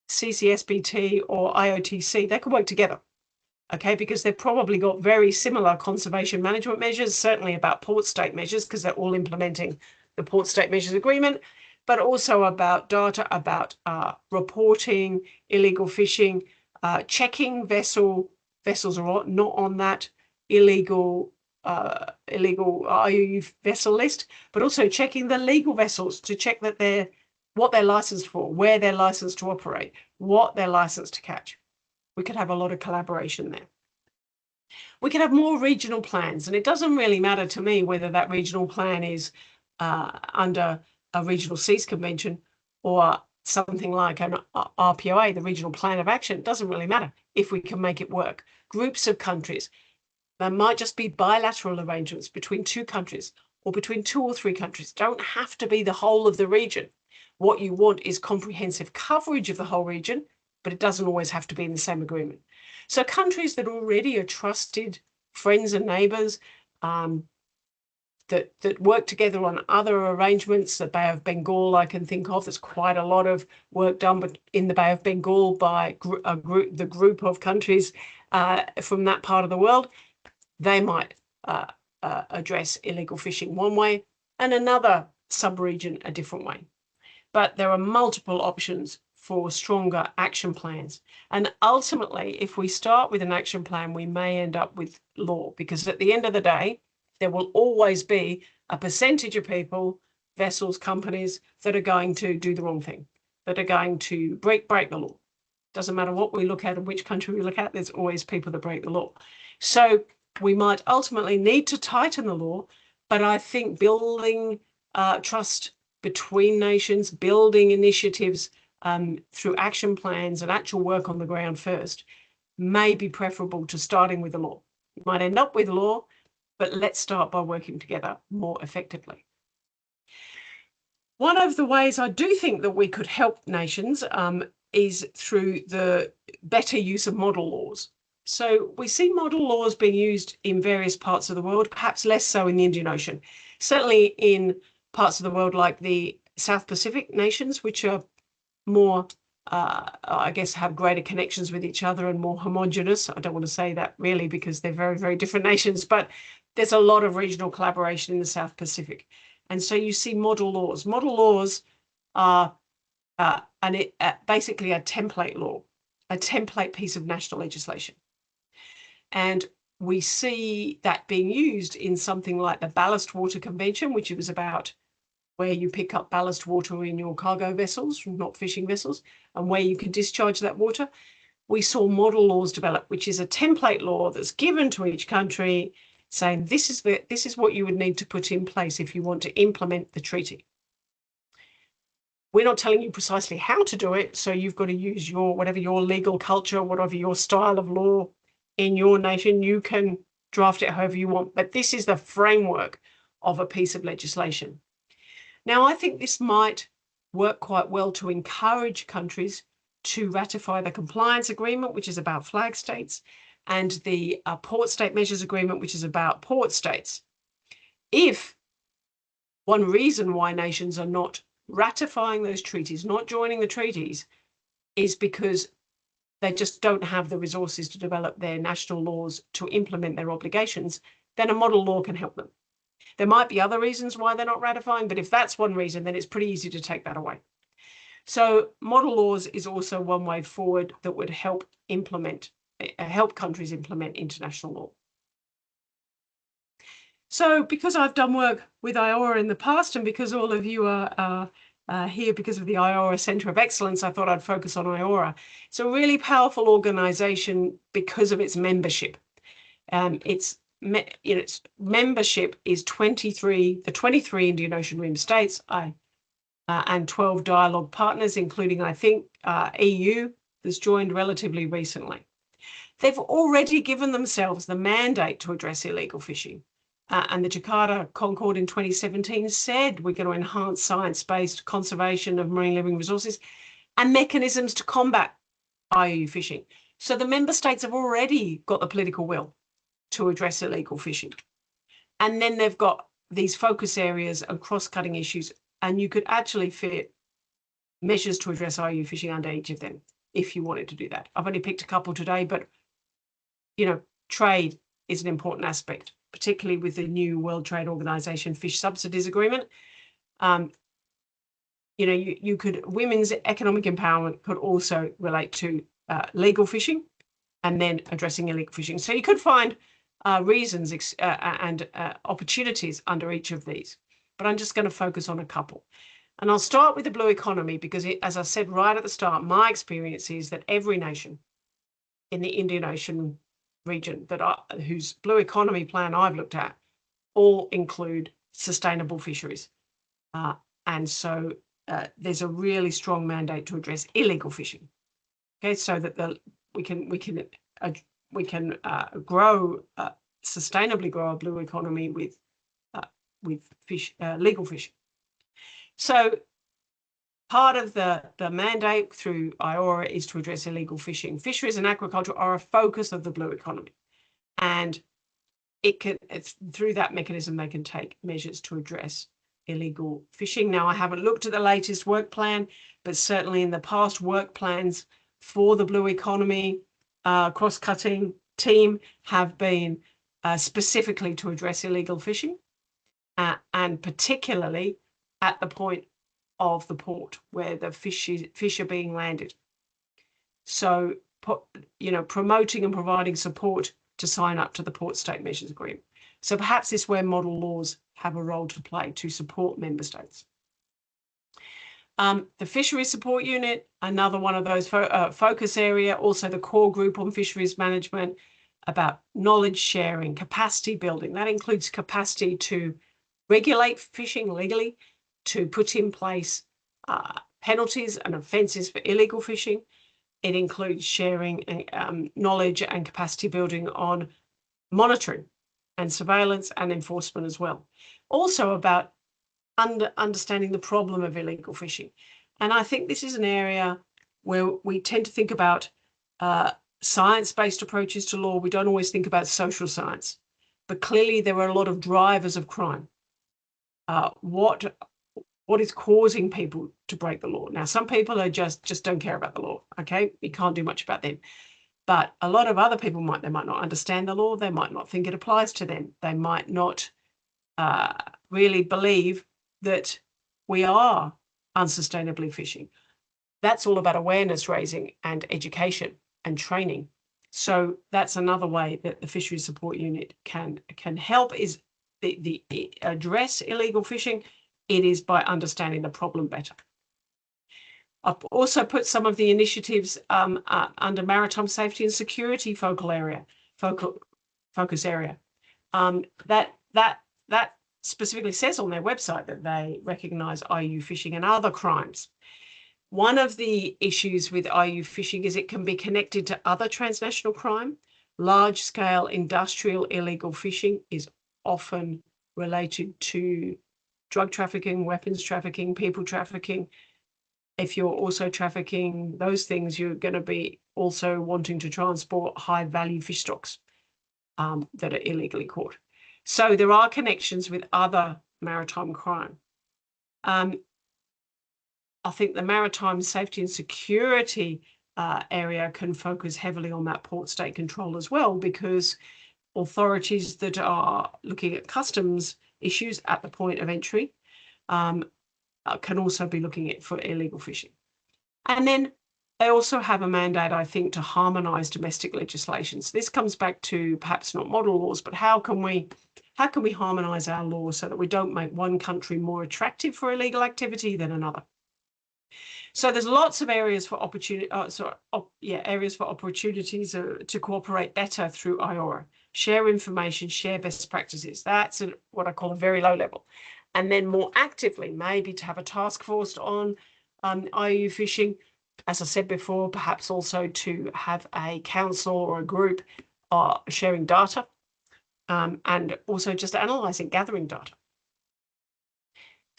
CCSBT or IOTC, they could work together, okay, because they've probably got very similar conservation management measures, certainly about port state measures, because they're all implementing the Port State Measures Agreement, but also about data, about reporting illegal fishing, checking vessels are not on that illegal IUU vessel list, but also checking the legal vessels to check that what they're licensed for, where they're licensed to operate, what they're licensed to catch. We could have a lot of collaboration there. We could have more regional plans, and it doesn't really matter to me whether that regional plan is under a regional seas convention or something like an RPOA, the Regional Plan of Action. It doesn't really matter if we can make it work. Groups of countries. There might just be bilateral arrangements between two countries or between 2 or 3 countries. Don't have to be the whole of the region. What you want is comprehensive coverage of the whole region, but it doesn't always have to be in the same agreement. So countries that already are trusted friends and neighbours, that work together on other arrangements, the Bay of Bengal I can think of. There's quite a lot of work done in the Bay of Bengal by the group of countries from that part of the world. They might address illegal fishing one way and another sub-region a different way. But there are multiple options for stronger action plans. And ultimately, if we start with an action plan, we may end up with law, because at the end of the day, there will always be a percentage of people, vessels, companies that are going to do the wrong thing, that are going to break the law. Doesn't matter what we look at and which country we look at, there's always people that break the law. So we might ultimately need to tighten the law, but I think building trust between nations, building initiatives through action plans and actual work on the ground first may be preferable to starting with the law. You might end up with law, but let's start by working together more effectively. One of the ways I do think that we could help nations is through the better use of model laws. So we see model laws being used in various parts of the world, perhaps less so in the Indian Ocean. Certainly in parts of the world like the South Pacific nations, which are more, I guess, have greater connections with each other and more homogenous. I don't want to say that really because they're very, very different nations, but there's a lot of regional collaboration in the South Pacific. And so you see model laws. Model laws are basically a template law, a template piece of national legislation. And we see that being used in something like the Ballast Water Convention, which was about where you pick up ballast water in your cargo vessels, not fishing vessels, and where you can discharge that water. We saw model laws develop, which is a template law that's given to each country saying this is what you would need to put in place if you want to implement the treaty. We're not telling you precisely how to do it, so you've got to use whatever your legal culture, whatever your style of law in your nation, you can draft it however you want. But this is the framework of a piece of legislation. Now, I think this might work quite well to encourage countries to ratify the Compliance Agreement, which is about flag states, and the Port State Measures Agreement, which is about port states. If one reason why nations are not ratifying those treaties, not joining the treaties, is because they just don't have the resources to develop their national laws to implement their obligations, then a model law can help them. There might be other reasons why they're not ratifying, but if that's one reason, then it's pretty easy to take that away. So model laws is also one way forward that would help countries implement international law. So because I've done work with IORA in the past, and because all of you are here because of the IORA Centre of Excellence, I thought I'd focus on IORA. It's a really powerful organisation because of its membership. Its membership is the 23 Indian Ocean Rim states and 12 dialogue partners, including, I think, EU, that's joined relatively recently. They've already given themselves the mandate to address illegal fishing. And the Jakarta Concord in 2017 said we're going to enhance science-based conservation of marine living resources and mechanisms to combat IUU fishing. So the member states have already got the political will to address illegal fishing. And then they've got these focus areas and cross-cutting issues, and you could actually fit measures to address IUU fishing under each of them if you wanted to do that. I've only picked a couple today, but trade is an important aspect, particularly with the new World Trade Organization Fish Subsidies Agreement. Women's economic empowerment could also relate to legal fishing and then addressing illegal fishing. So you could find reasons and opportunities under each of these, but I'm just going to focus on a couple. And I'll start with the blue economy because, as I said right at the start, my experience is that every nation in the Indian Ocean region whose blue economy plan I've looked at all include sustainable fisheries. And so there's a really strong mandate to address illegal fishing. Okay, so that we can grow sustainably grow a blue economy with legal fishing. So part of the mandate through IORA is to address illegal fishing. Fisheries and agriculture are a focus of the blue economy, and it's through that mechanism they can take measures to address illegal fishing. Now, I haven't looked at the latest work plan, but certainly in the past work plans for the blue economy cross-cutting team have been specifically to address illegal fishing, and particularly at the point of the port where the fish are being landed. So, promoting and providing support to sign up to the Port State Measures Agreement. So perhaps this is where model laws have a role to play to support member states. The Fisheries Support Unit, another one of those focus area, also the core group on fisheries management, about knowledge sharing, capacity building. That includes capacity to regulate fishing legally, to put in place penalties and offences for illegal fishing. It includes sharing knowledge and capacity building on monitoring and surveillance and enforcement as well. Also about understanding the problem of illegal fishing. And I think this is an area where we tend to think about science-based approaches to law, we don't always think about social science, but clearly there are a lot of drivers of crime. What is causing people to break the law? Now, some people are just don't care about the law, okay? You can't do much about them. But a lot of other people they might not understand the law, they might not think it applies to them, they might not really believe that we are unsustainably fishing. That's all about awareness raising and education and training. So that's another way that the Fisheries Support Unit can help, is the address illegal fishing. It is by understanding the problem better. I've also put some of the initiatives under maritime safety and security focus area. That specifically says on their website that they recognise IUU fishing and other crimes. One of the issues with IUU fishing is it can be connected to other transnational crime. Large-scale industrial illegal fishing is often related to drug trafficking, weapons trafficking, people trafficking. If you're also trafficking those things, you're going to be also wanting to transport high-value fish stocks that are illegally caught. So there are connections with other maritime crime. I think the maritime safety and security area can focus heavily on that port state control as well, because authorities that are looking at customs issues at the point of entry can also be looking at for illegal fishing. And then they also have a mandate, I think, to harmonise domestic legislation. So this comes back to perhaps not model laws, but how can we harmonise our laws so that we don't make one country more attractive for illegal activity than another? So there's lots of areas for opportunity, areas for opportunities to cooperate better through IORA. Share information, share best practices. That's what I call a very low level. And then more actively, maybe to have a task force on IUU fishing. As I said before, perhaps also to have a council or a group sharing data and also just analysing, gathering data.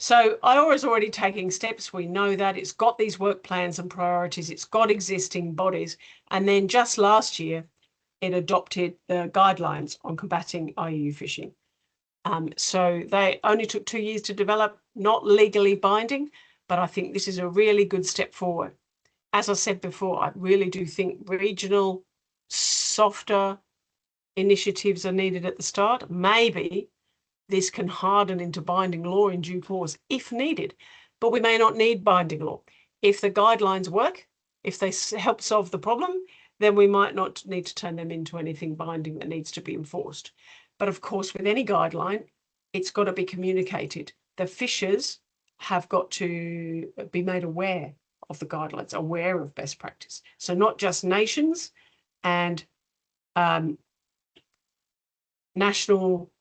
So IORA is already taking steps. We know that it's got these work plans and priorities. It's got existing bodies. And then just last year, it adopted the guidelines on combating IUU fishing. So they only took 2 years to develop, not legally binding, but I think this is a really good step forward. As I said before, I really do think regional, softer initiatives are needed at the start. Maybe this can harden into binding law in due course if needed, but we may not need binding law. If the guidelines work, if they help solve the problem, then we might not need to turn them into anything binding that needs to be enforced. But of course, with any guideline, it's got to be communicated. The fishers have got to be made aware of the guidelines, aware of best practice. So not just nations and national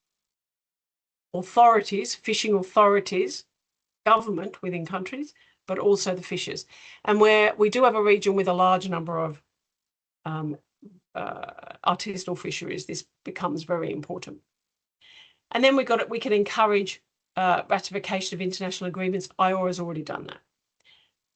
authorities, fishing authorities, government within countries, but also the fishers. And where we do have a region with a large number of artisanal fisheries, this becomes very important. And then we can encourage ratification of international agreements. IORA has already done that.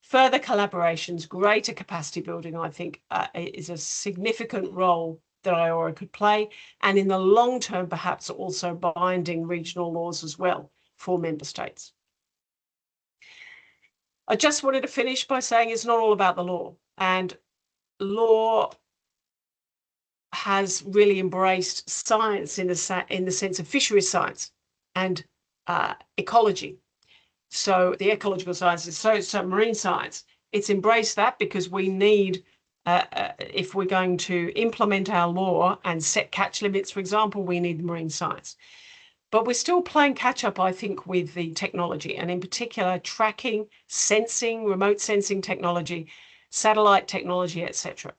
Further collaborations, greater capacity building, I think, is a significant role that IORA could play, and in the long term, perhaps also binding regional laws as well for member states. I just wanted to finish by saying it's not all about the law, and law has really embraced science in the sense of fisheries science and ecology. So the ecological sciences, so marine science, it's embraced that because we need, if we're going to implement our law and set catch limits, for example, we need marine science. But we're still playing catch up, I think, with the technology, and in particular, tracking, sensing, remote sensing technology, satellite technology, etc.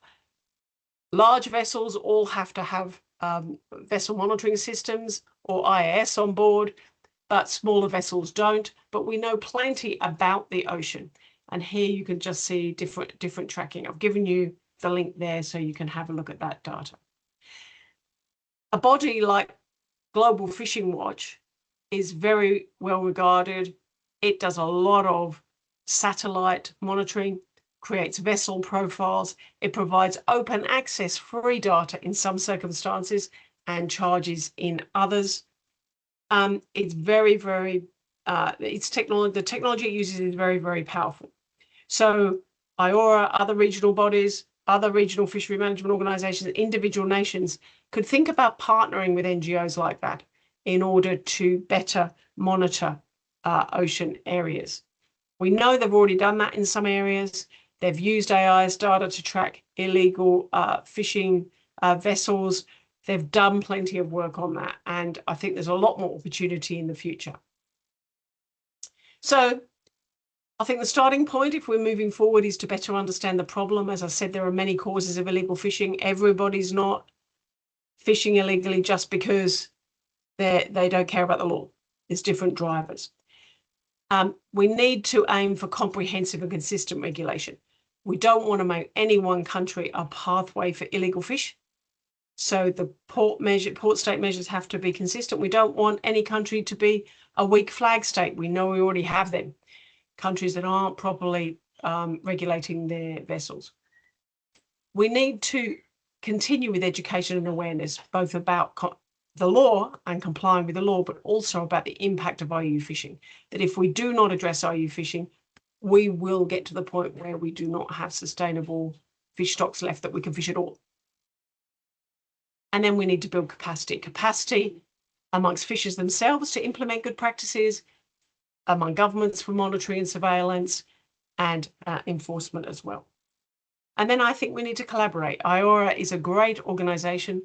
Large vessels all have to have vessel monitoring systems or IAS on board, but smaller vessels don't. But we know plenty about the ocean. And here you can just see different tracking. I've given you the link there so you can have a look at that data. A body like Global Fishing Watch is very well regarded. It does a lot of satellite monitoring. creates vessel profiles. It provides open access, free data in some circumstances and charges in others. It's very, very, the technology it uses is very, very powerful. So IORA, other regional bodies, other regional fishery management organizations, individual nations could think about partnering with NGOs like that in order to better monitor ocean areas. We know they've already done that in some areas. They've used AI's data to track illegal fishing vessels. They've done plenty of work on that. And I think there's a lot more opportunity in the future. So I think the starting point, if we're moving forward, is to better understand the problem. As I said, there are many causes of illegal fishing. Everybody's not fishing illegally just because they don't care about the law. There's different drivers. We need to aim for comprehensive and consistent regulation. We don't want to make any one country a pathway for illegal fish. So the port state measures have to be consistent. We don't want any country to be a weak flag state. We know we already have them. Countries that aren't properly regulating their vessels. We need to continue with education and awareness, both about the law and complying with the law, but also about the impact of IUU fishing. That if we do not address IUU fishing, we will get to the point where we do not have sustainable fish stocks left that we can fish at all. And then we need to build capacity amongst fishers themselves to implement good practices, among governments for monitoring and surveillance, and enforcement as well. And then I think we need to collaborate. IORA is a great organization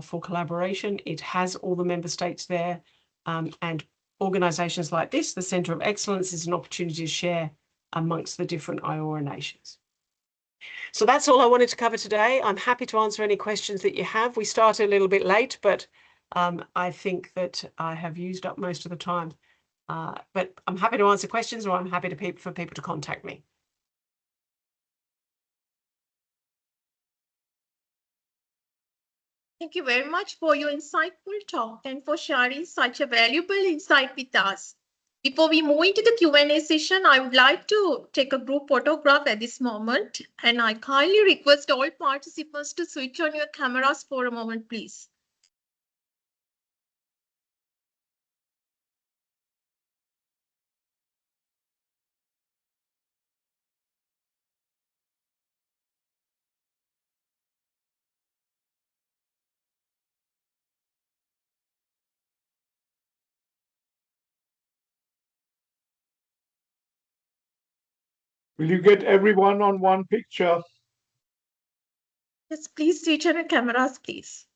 for collaboration. It has all the member states there, and organizations like this, the Centre of Excellence, is an opportunity to share amongst the different IORA nations. So that's all I wanted to cover today. I'm happy to answer any questions that you have. We started a little bit late, but I think that I have used up most of the time. But I'm happy to answer questions, or I'm happy for people to contact me. Thank you very much for your insightful talk and for sharing such a valuable insight with us. Before we move into the Q&A session, I would like to take a group photograph at this moment, and I kindly request all participants to switch on your cameras for a moment, please. Will you get everyone on one picture? Yes, please switch on your cameras, please.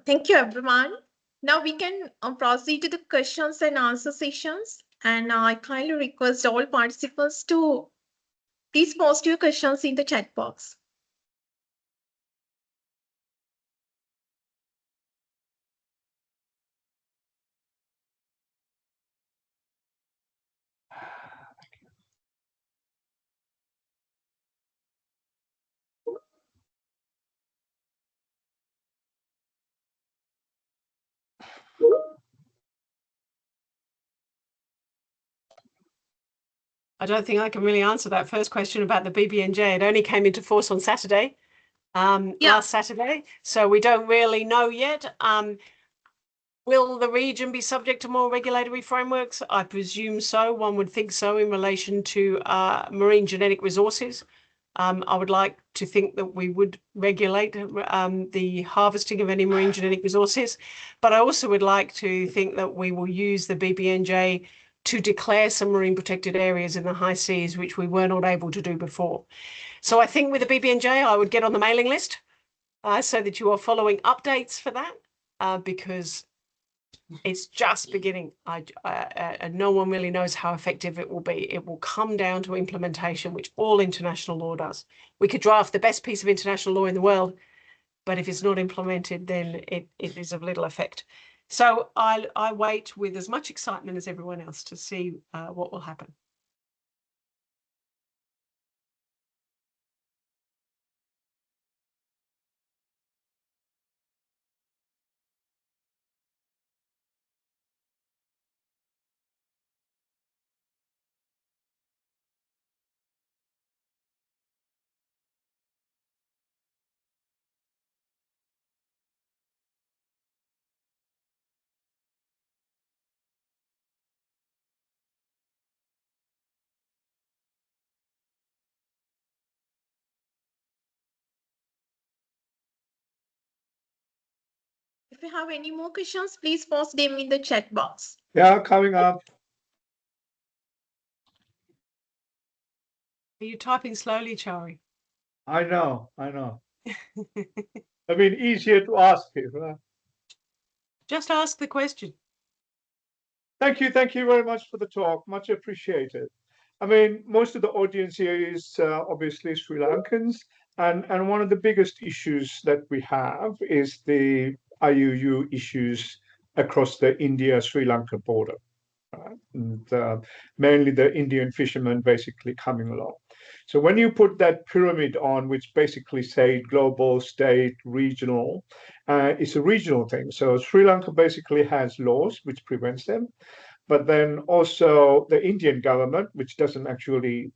Thank you, everyone. Now we can proceed to the questions and answer sessions. And I kindly request all participants to please post your questions in the chat box. I don't think I can really answer that first question about the BBNJ. It only came into force on Saturday, last Saturday, so we don't really know yet. Will the region be subject to more regulatory frameworks? I presume so. One would think so in relation to marine genetic resources. I would like to think that we would regulate the harvesting of any marine genetic resources, but I also would like to think that we will use the BBNJ to declare some marine protected areas in the high seas, which we were not able to do before. So I think with the BBNJ, I would get on the mailing list so that you are following updates for that, because it's just beginning. And no one really knows how effective it will be. It will come down to implementation, which all international law does. We could draft the best piece of international law in the world, but if it's not implemented, then it is of little effect. So I wait with as much excitement as everyone else to see what will happen. If you have any more questions, please post them in the chat box. Yeah, coming up. Are you typing slowly, Chari? I know. I mean, easier to ask you. Huh? Just ask the question. Thank you very much for the talk. Much appreciated. I mean, most of the audience here is obviously Sri Lankans, and one of the biggest issues that we have is the IUU issues across the India-Sri Lanka border. And mainly the Indian fishermen basically coming along. So when you put that pyramid on, which basically say global, state, regional, it's a regional thing. So Sri Lanka basically has laws which prevents them, but then also the Indian government, which doesn't actually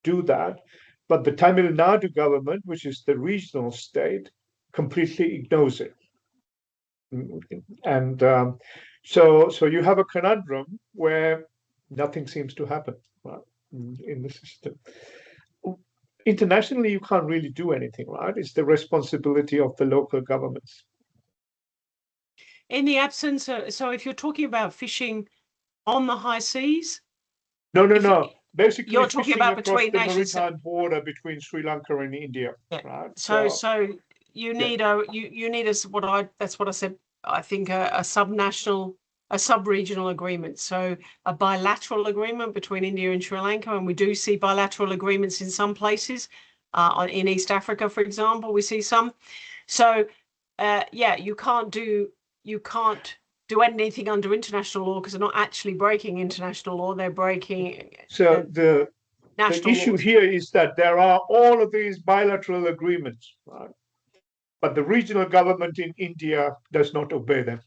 do that, but the Tamil Nadu government, which is the regional state, completely ignores it. And so you have a conundrum where nothing seems to happen, right, in the system. Internationally, you can't really do anything, right? It's the responsibility of the local governments. In the absence of, so if you're talking about fishing on the high seas? No. Basically, you're talking fishing about across between the nations. maritime border between Sri Lanka and India, Yeah. right? So you need that's what I said. I think a subnational, a sub-regional agreement. So a bilateral agreement between India and Sri Lanka, and we do see bilateral agreements in some places. In East Africa, for example, we see some. So yeah, you can't do anything under international law because they're not actually breaking international law. They're breaking. So the issue laws. here is that there are all of these bilateral agreements, right? But the regional government in India does not obey them.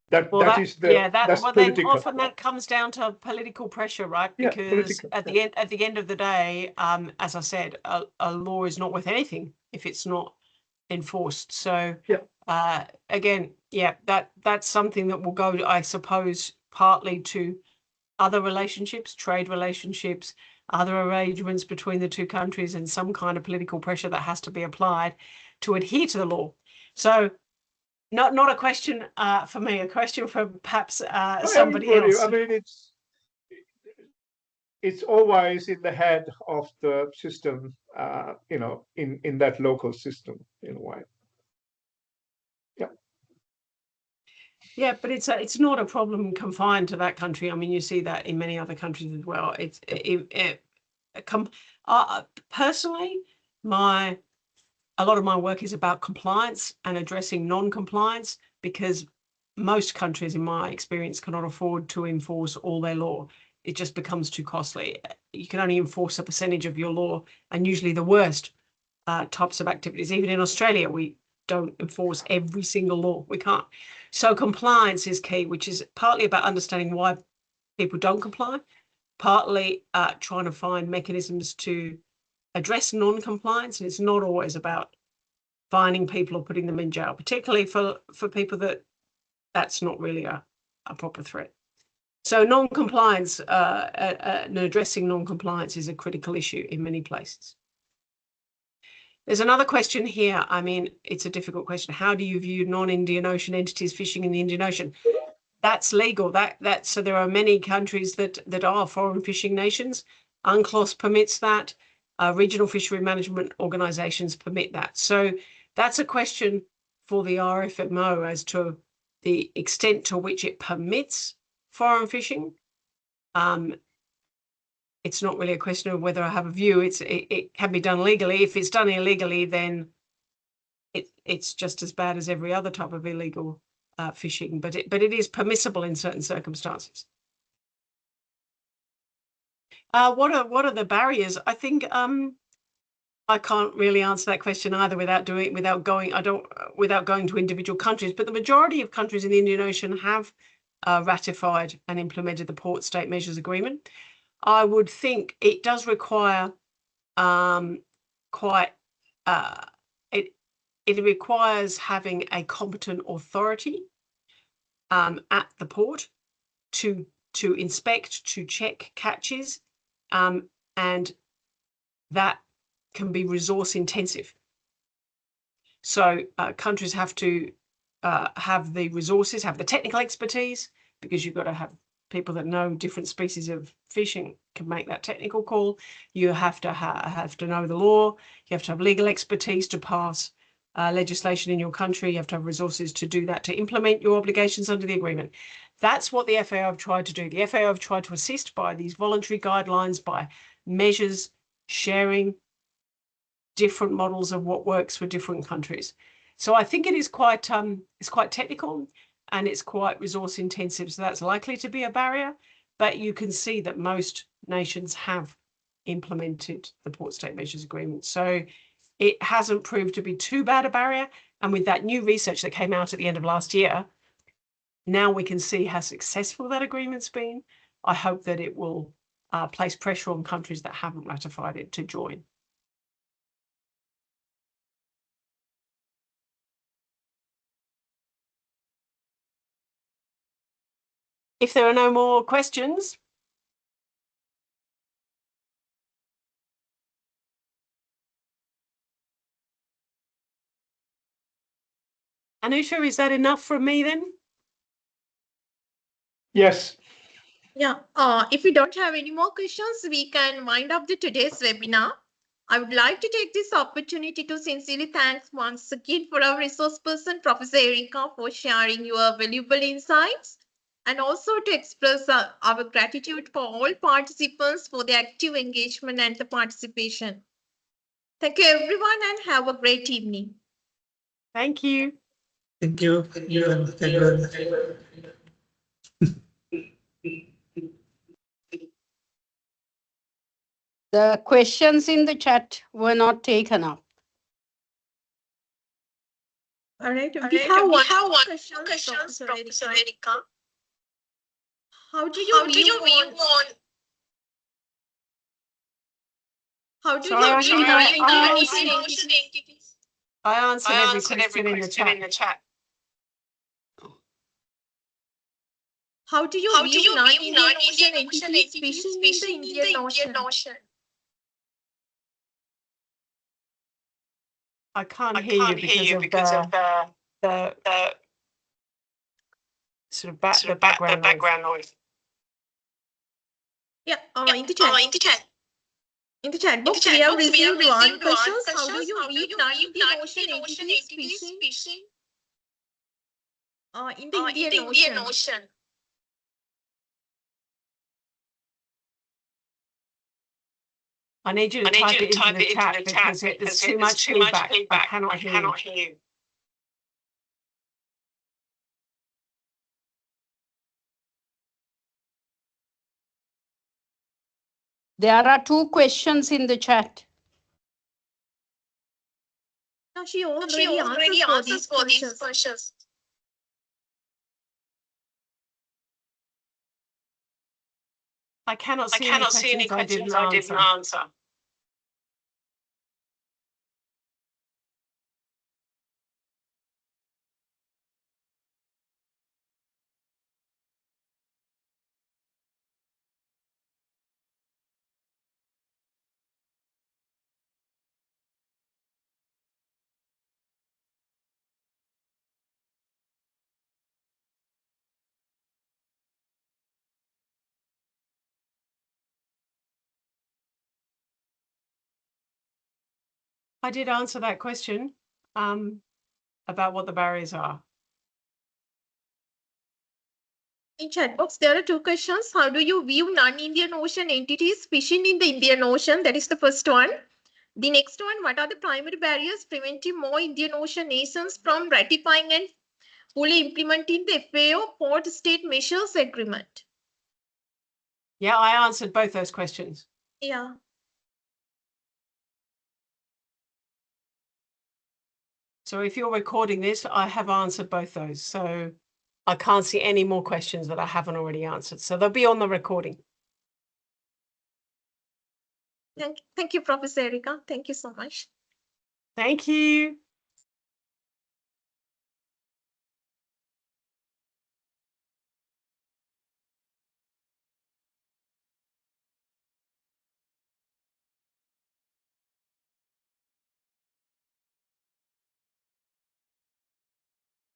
That's political. Often that comes down to political pressure, right? Because at the end of the day, as I said, a law is not worth anything if it's not enforced. So again, that's something that will go, I suppose, partly to other relationships, trade relationships, other arrangements between the two countries, and some kind of political pressure that has to be applied to adhere to the law. So not a question for me, a question for perhaps somebody else. I mean, it's always in the head of the system, in that local system in a way. Yeah, but it's not a problem confined to that country. I mean, you see that in many other countries as well. Personally, a lot of my work is about compliance and addressing non-compliance, because most countries, in my experience, cannot afford to enforce all their law. It just becomes too costly. You can only enforce a percentage of your law, and usually the worst types of activities. Even in Australia, we don't enforce every single law. We can't. So compliance is key, which is partly about understanding why people don't comply, partly trying to find mechanisms to address non-compliance. And it's not always about finding people or putting them in jail, particularly for people that's not really a proper threat. So non-compliance and addressing non-compliance is a critical issue in many places. There's another question here. I mean, it's a difficult question. How do you view non-Indian Ocean entities fishing in the Indian Ocean? that's legal. So there are many countries that are foreign fishing nations. UNCLOS permits that. Regional fishery management organisations permit that. So that's a question for the RFMO as to the extent to which it permits foreign fishing. It's not really a question of whether I have a view. It can be done legally. If it's done illegally, then it's just as bad as every other type of illegal fishing. But it is permissible in certain circumstances. What are the barriers? I think I can't really answer that question either without going to individual countries. But the majority of countries in the Indian Ocean have ratified and implemented the Port State Measures Agreement. I would think it does require it requires having a competent authority at the port to inspect, to check catches, and that can be resource intensive. So countries have to have the resources, have the technical expertise, because you've got to have people that know different species of fishing can make that technical call. You have to know the law. You have to have legal expertise to pass legislation in your country. You have to have resources to do that, to implement your obligations under the agreement. That's what the FAO have tried to do. The FAO have tried to assist by these voluntary guidelines, by measures, sharing different models of what works for different countries. So I think it is quite technical and it's quite resource intensive. So that's likely to be a barrier, but you can see that most nations have implemented the Port State Measures Agreement. So it hasn't proved to be too bad a barrier. And with that new research that came out at the end of last year, now we can see how successful that agreement's been. I hope that it will place pressure on countries that haven't ratified it to join. If there are no more questions, Anusha, is that enough from me then? Yes. Yeah, if we don't have any more questions, we can wind up today's webinar. I would like to take this opportunity to sincerely thank once again for our resource person, Professor Erika, for sharing your valuable insights, and also to express our gratitude for all participants for their active engagement and the participation. Thank you, everyone, and have a great evening. Thank you. Thank you. Thank you. Thank you. The questions in the chat were not taken up. All right, we have one question, Professor Erika. How do you view on? How do you view Indian ocean entities? I answered every question in the chat. How do you view non-Indian ocean entities fishing in the Indian Ocean? I can't hear you because of the sort of the background noise. Yeah, in the chat. In the chat box, we have received one question. How do you view non-Indian ocean entities fishing in the Indian Ocean? I need you to type it into the chat because there's too much feedback. I cannot hear you. There are 2 questions in the chat. Now she already answers for these questions. I cannot see any questions I didn't answer. I did answer that question about what the barriers are. In chat box, there are two questions. How do you view non-Indian Ocean entities fishing in the Indian Ocean? That is the first one. The next one, what are the primary barriers preventing more Indian Ocean nations from ratifying and fully implementing the FAO Port State Measures Agreement? Yeah, I answered both those questions. Yeah. So if you're recording this, I have answered both those. So I can't see any more questions that I haven't already answered. So they'll be on the recording. Thank you, Professor Erika. Thank you so much. Thank you.